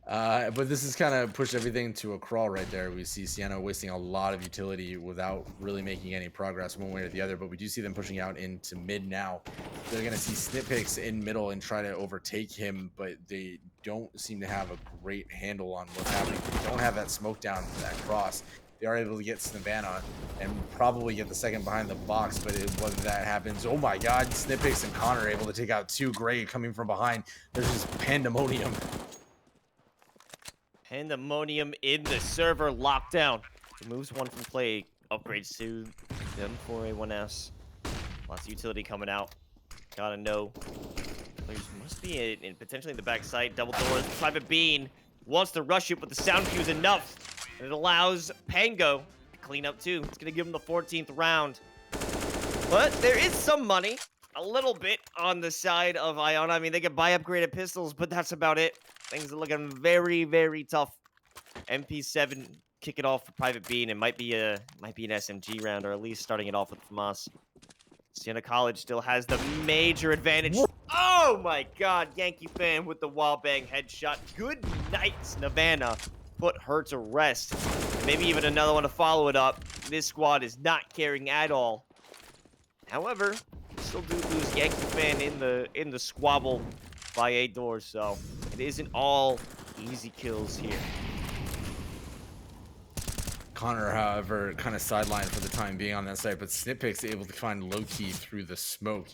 But this has kind of pushed everything to a crawl right there. We see Siena wasting a lot of utility without really making any progress one way or the other, but we do see them pushing out into mid now. They're going to see Snitpicks in middle and try to overtake him, but they don't seem to have a great handle on what's happening. They don't have that smoke down for that cross. They are able to get Snivana and probably get the second behind the box, but whether that happens, oh my god, Snitpicks and Connor are able to take out 2 Gray coming from behind. There's just pandemonium. Pandemonium in the server lockdown. Removes 1 from play. Upgrades to them for a 1S. Lots of utility coming out. Gotta know. Players must be in potentially in the back side. Double doors. Private Bean wants to rush it, but the sound cue is enough. And it allows Pango to clean up too. It's gonna give him the 14th round. But there is some money. A little bit on the side of Iona. I mean, they can buy upgraded pistols, but that's about it. Things are looking very, very tough. MP7 kick it off for Private Bean. It might be an SMG round, or at least starting it off with FAMAS. Siena College still has the major advantage. Oh my god, Yankee fan with the wall bang headshot. Good night, Snavana. Put her to rest. And maybe even another one to follow it up. This squad is not caring at all. However, still do lose Yankee fan in the squabble by 8 doors, so it isn't all easy kills here. Connor, however, kind of sidelined for the time being on that side, but Snitpick's able to find Loki through the smoke.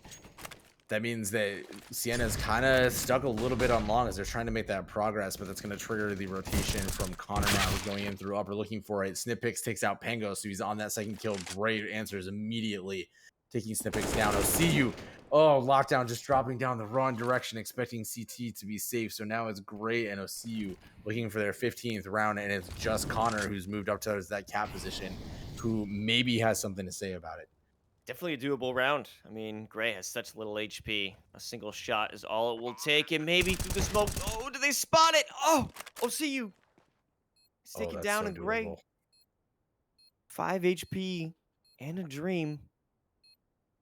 That means that Siena's kind of stuck a little bit on long as they're trying to make that progress, but that's going to trigger the rotation from Connor now, who's going in through upper looking for it. Snitpicks takes out Pango, so he's on that second kill. Great answers immediately, taking Snitpicks down. OCU, oh, lockdown just dropping down the wrong direction, expecting CT to be safe. So now it's Gray and OCU looking for their 15th round, and it's just Connor who's moved up to that cap position, who maybe has something to say about it. Definitely a doable round. I mean, Gray has such little HP. A single shot is all it will take, and maybe through the smoke. Oh, do they spot it? Oh, see you. He's Oh, taken that's down so in Gray. doable. 5 HP and a dream.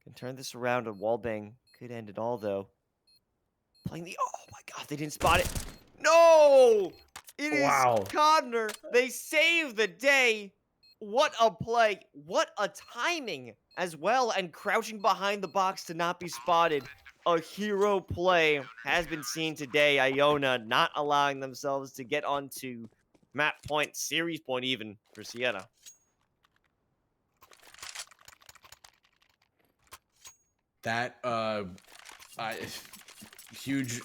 Can turn this around. A wallbang could end it all, though. Playing the... Oh, my God. They didn't spot it. No! It is Wow. Connor. They save the day. What a play. What a timing as well. And crouching behind the box to not be spotted. A hero play has been seen today. Iona not allowing themselves to get onto map point, series point even for Siena. That I huge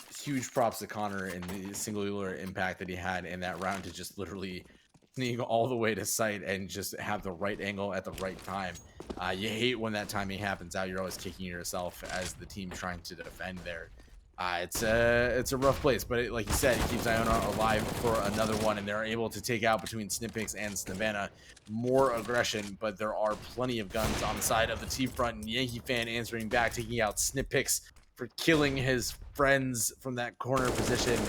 props to Connor and the singular impact that he had in that round to just literally sneak all the way to sight and just have the right angle at the right time. You hate when that timing happens out. You're always kicking yourself as the team trying to defend there. It's a rough place, but like you said, it keeps Iona alive for another one, and they're able to take out between Snippix and Snavana more aggression, but there are plenty of guns on the side of the T front, and Yankee fan answering back, taking out Snippix for killing his friends from that corner position.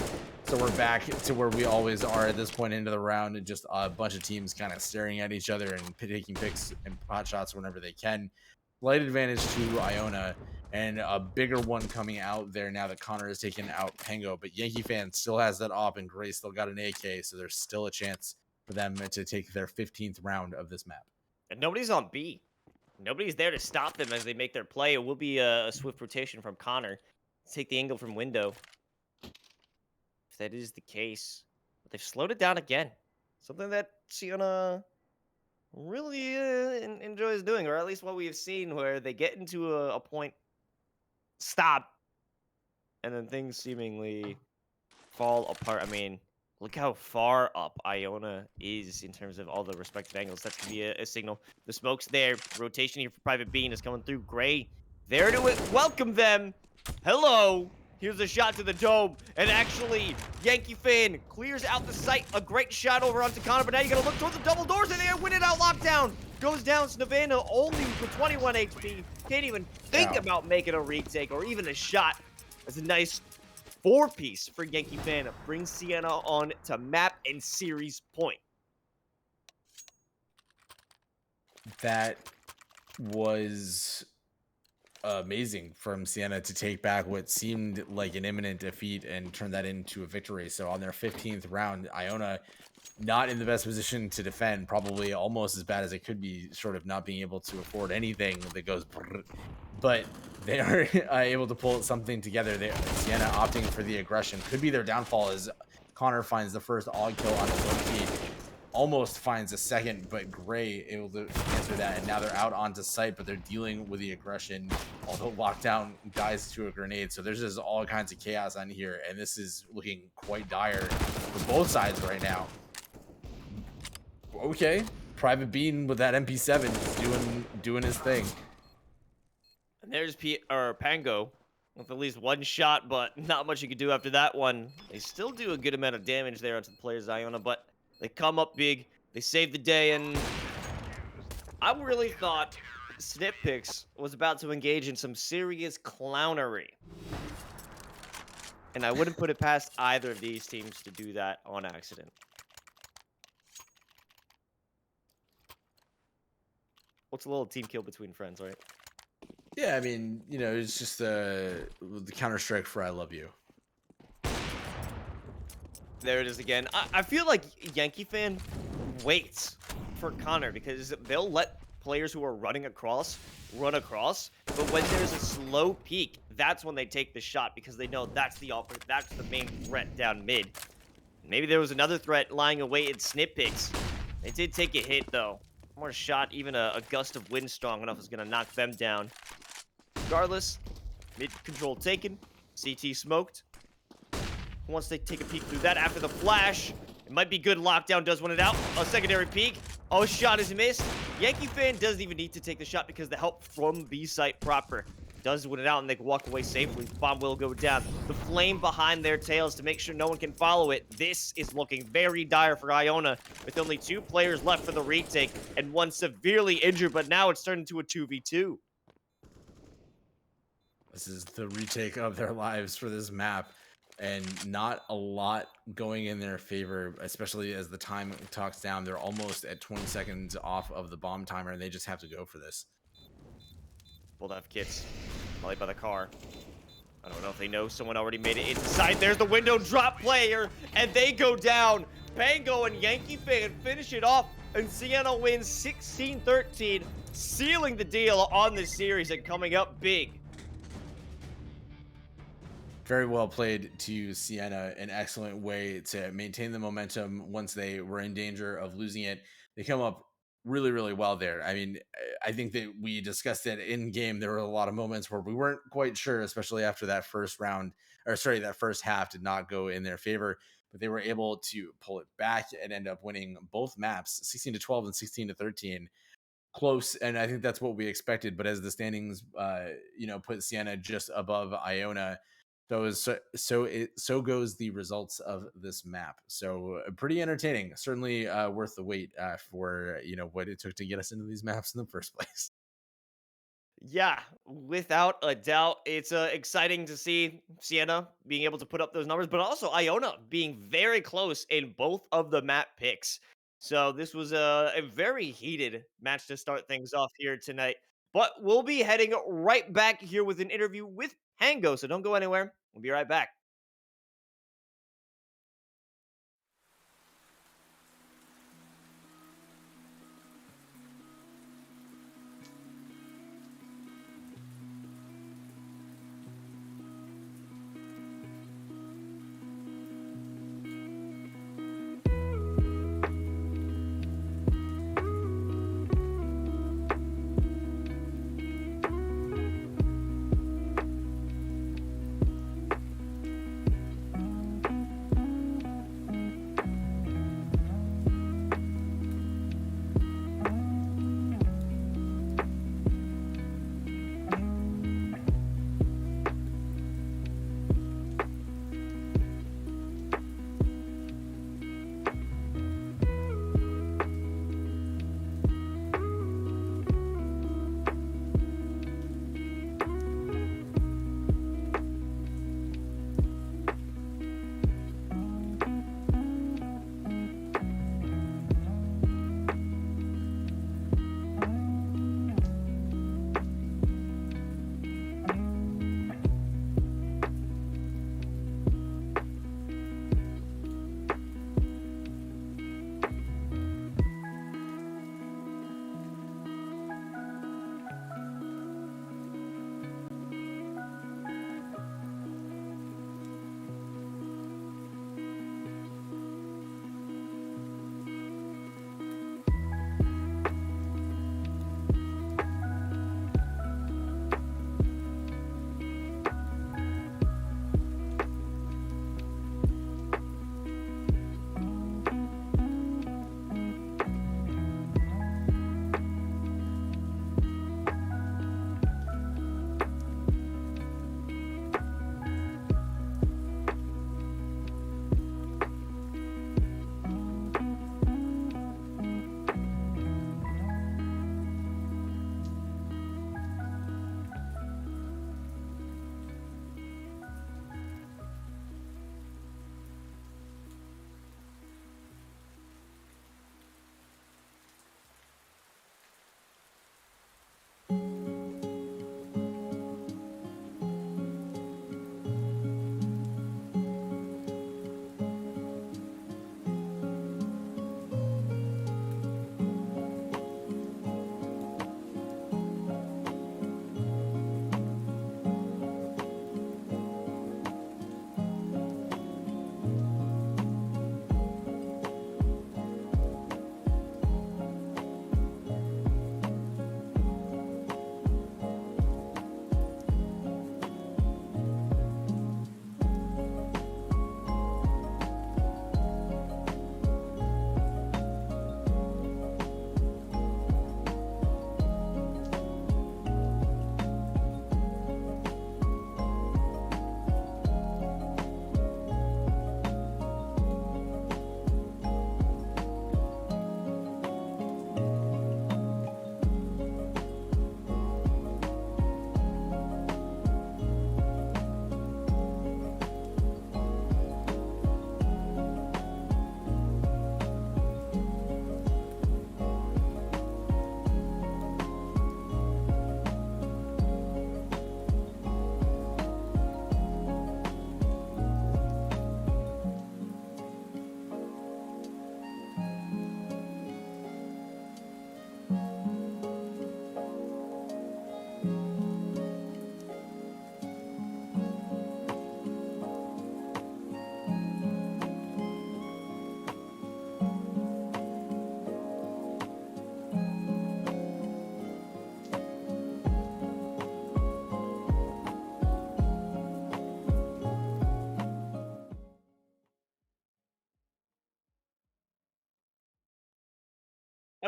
So we're back to where we always are at this point into the round, and just a bunch of teams kind of staring at each other and taking picks and pot shots whenever they can. Slight advantage to Iona, and a bigger one coming out there now that Connor has taken out Pango, but Yankee fan still has that op, and Gray still got an AK, so there's still a chance for them to take their 15th round of this map. And nobody's on B. Nobody's there to stop them as they make their play. It will be a swift rotation from Connor. Take the angle from window. If that is the case. But they've slowed it down again. Something that Siena really enjoys doing, or at least what we have seen, where they get into a point, stop, and then things seemingly fall apart. I mean, look how far up Iona is in terms of all the respective angles. That could be a signal. The smoke's there. Rotation here for Private Bean is coming through. Gray there to welcome them. Hello. Here's a shot to the dome. And actually, Yankee fan clears out the site. A great shot over onto Connor. But now you got to look towards the double doors. And they win it out. Lockdown. Goes down. Snavana only with 21 HP. Can't even think about making a retake or even a shot. That's a nice 4-piece for Yankee fan. Brings Siena on to map and series point. That was amazing from Siena to take back what seemed like an imminent defeat and turn that into a victory. So on their 15th round, Iona not in the best position to defend, probably almost as bad as it could be, sort of not being able to afford anything that goes brrr. But they are able to pull something together. Siena opting for the aggression. Could be their downfall as Connor finds the first odd kill on his own team. Almost finds a second, but Gray able to answer that, and now they're out onto site, but they're dealing with the aggression. Although Lockdown dies to a grenade, so there's just all kinds of chaos on here, and this is looking quite dire for both sides right now. Okay, Private Bean with that MP7 just doing his thing. And there's Pango with at least one shot, but not much you can do after that one. They still do a good amount of damage there onto the players Iona, but they come up big, they save the day, and I really thought Snippix was about to engage in some serious clownery. And I wouldn't put it past either of these teams to do that on accident. What's a little team kill between friends, right? Yeah, I mean, you know, it's just the Counter-Strike for I love you. There it is again. I feel like Yankee fan waits for Connor because they'll let players who are running across run across, but when there's a slow peak, that's when they take the shot because they know that's the main threat down mid. Maybe there was another threat lying away in Snippix. They did take a hit though. More shot, even a gust of wind strong enough is gonna knock them down. Regardless, mid control taken, CT smoked. Once they take a peek through that after the flash, it might be good. Lockdown does win it out. A secondary peek. Oh, shot is missed. Yankee fan doesn't even need to take the shot because the help from B site proper does win it out and they can walk away safely. Bomb will go down. The flame behind their tails to make sure no one can follow it. This is looking very dire for Iona with only 2 players left for the retake and one severely injured, but now it's turned into a 2v2. This is the retake of their lives for this map, and not a lot going in their favor, especially as the time talks down. They're almost at 20 seconds off of the bomb timer, and they just have to go for this. Both have kits. Probably by the car. I don't know if they know someone already made it inside. There's the window drop player, and they go down. Pango and Yankee Fan finish it off, and Siena wins 16-13, sealing the deal on this series and coming up big. Very well played to Siena, an excellent way to maintain the momentum once they were in danger of losing it. They come up really, really well there. I mean, I think that we discussed it in game. There were a lot of moments where we weren't quite sure, especially after that first round, or sorry, that first half did not go in their favor, but they were able to pull it back and end up winning both maps, 16-12 and 16-13. Close, and I think that's what we expected. But as the standings, put Siena just above Iona, so goes the results of this map. So pretty entertaining. Certainly worth the wait for what it took to get us into these maps in the first place. Yeah, without a doubt. It's exciting to see Siena being able to put up those numbers, but also Iona being very close in both of the map picks. So this was a very heated match to start things off here tonight. But we'll be heading right back here with an interview with Pango, so don't go anywhere. We'll be right back.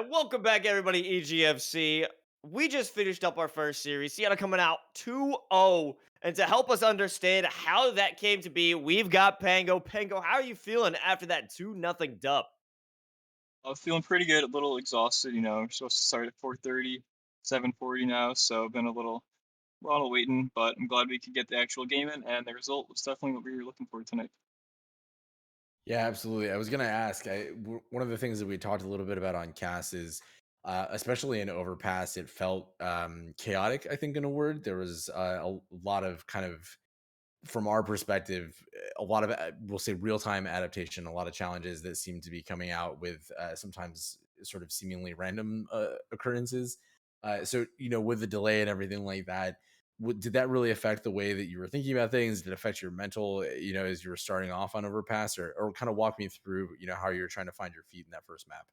And welcome back, everybody, EGFC. We just finished up our first series, Siena coming out 2-0. And to help us understand how that came to be, we've got Pango. Pango, how are you feeling after that 2-0 dub? I'm feeling pretty good, a little exhausted, you know. We're supposed to start at 4:30, 7:40 now, so been a lot of waiting, but I'm glad we could get the actual game in, and the result was definitely what we were looking for tonight. Yeah, absolutely. I was gonna ask. One of the things that we talked a little bit about on cast is, especially in Overpass, it felt chaotic. I think in a word, there was a lot of kind of, from our perspective, a lot of we'll say real time adaptation, a lot of challenges that seem to be coming out with sometimes sort of seemingly random occurrences. So with the delay and everything like that, did that really affect the way that you were thinking about things? Did it affect your mental, as you were starting off on Overpass, or kind of walk me through, how you were trying to find your feet in that first map?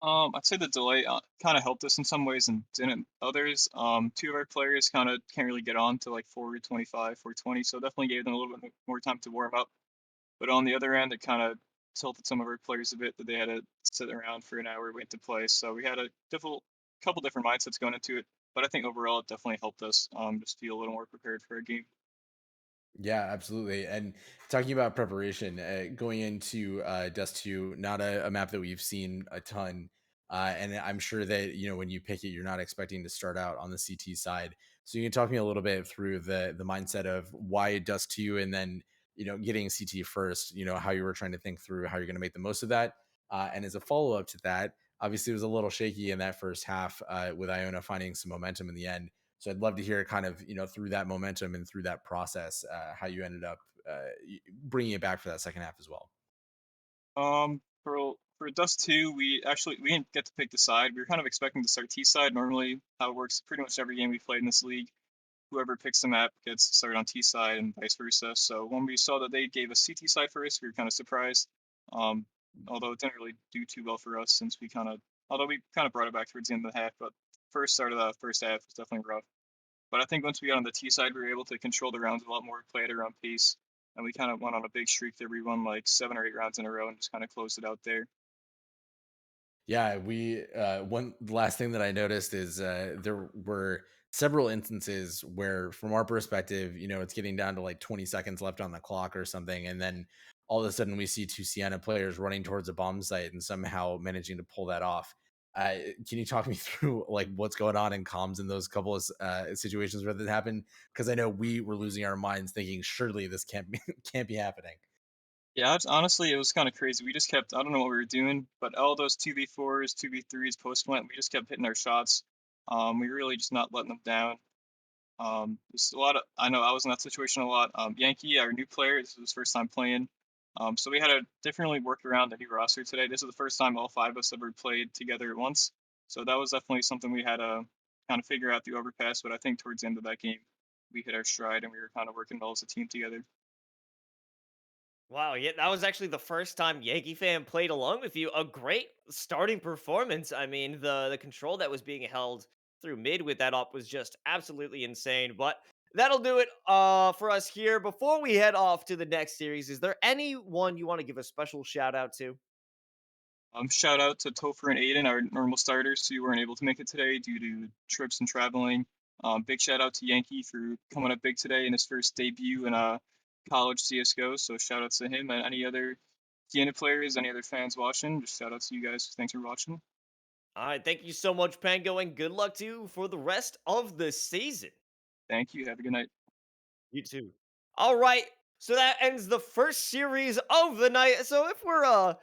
I'd say the delay kind of helped us in some ways and didn't others. Two of our players kind of can't really get on to like 4:25, 4:20, so definitely gave them a little bit more time to warm up. But on the other end, it kind of tilted some of our players a bit that they had to sit around for an hour waiting to play. So we had a couple different mindsets going into it. But I think overall, it definitely helped us just feel a little more prepared for a game. Yeah, absolutely. And talking about preparation, going into Dust 2, not a map that we've seen a ton. And I'm sure that, when you pick it, you're not expecting to start out on the CT side. So you can talk me a little bit through the mindset of why Dust 2 and then, getting CT first, how you were trying to think through how you're going to make the most of that. And as a follow up to that, obviously it was a little shaky in that first half with Iona finding some momentum in the end. So I'd love to hear kind of, through that momentum and through that process, how you ended up bringing it back for that second half as well. For Dust 2, we didn't get to pick the side. We were kind of expecting to start T side. Normally, how it works pretty much every game we played in this league, whoever picks the map gets started on T side and vice versa. So when we saw that they gave us CT side first, we were kind of surprised. Um, Although it didn't really do too well for us since although we kind of brought it back towards the end of the half, but first start of the first half was definitely rough. But I think once we got on the T side, we were able to control the rounds a lot more, play it around pace, and we kind of went on a big streak there. We won like 7 or 8 rounds in a row and just kind of closed it out there. Yeah, we one last thing that I noticed is there were several instances where, from our perspective, it's getting down to like 20 seconds left on the clock or something, and then all of a sudden we see two Siena players running towards a bomb site and somehow managing to pull that off. Can you talk me through like what's going on in comms in those couple of situations where that happened? Because I know we were losing our minds, thinking surely this can't be can't be happening. Yeah, honestly, it was kind of crazy. We just kept, I don't know what we were doing, but all those 2v4s, 2v3s post went, we just kept hitting our shots. We were really just not letting them down. Just a lot of, I know I was in that situation a lot. Yankee, our new player, this was his first time playing. So we had to differently work around the new roster today. This is the first time all five of us ever played together at once. So that was definitely something we had to kind of figure out the overpass. But I think towards the end of that game, we hit our stride and we were kind of working well as a team together. Wow, yeah, that was actually the first time Yankee fan played along with you. A great starting performance. I mean, the control that was being held through mid with that up was just absolutely insane. But that'll do it for us here. Before we head off to the next series, is there anyone you want to give a special shout out to? Shout out to Topher and Aiden, our normal starters who weren't able to make it today due to trips and traveling. Big shout out to Yankee for coming up big today in his first debut in college CSGO. So shout out to him and any other Siena players, any other fans watching. Just shout out to you guys. Thanks for watching. All right, thank you so much, Pango, and good luck to you for the rest of the season. Thank you. Have a good night. You too. All right, so that ends the first series of the night. So if we're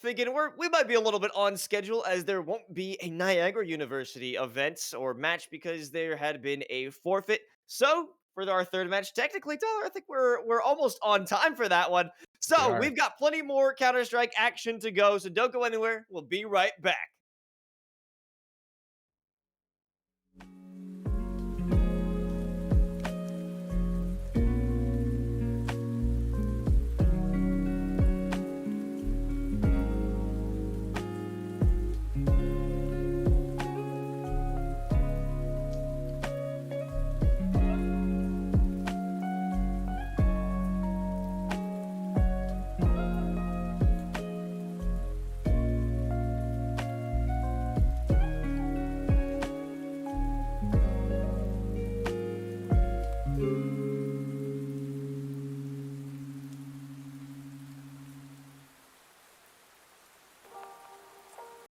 thinking we might be a little bit on schedule as there won't be a Niagara University event or match because there had been a forfeit. So for our third match, technically, Tyler, I think we're almost on time for that one. We So are. we've got plenty more Counter Strike action to go. So don't go anywhere. We'll be right back.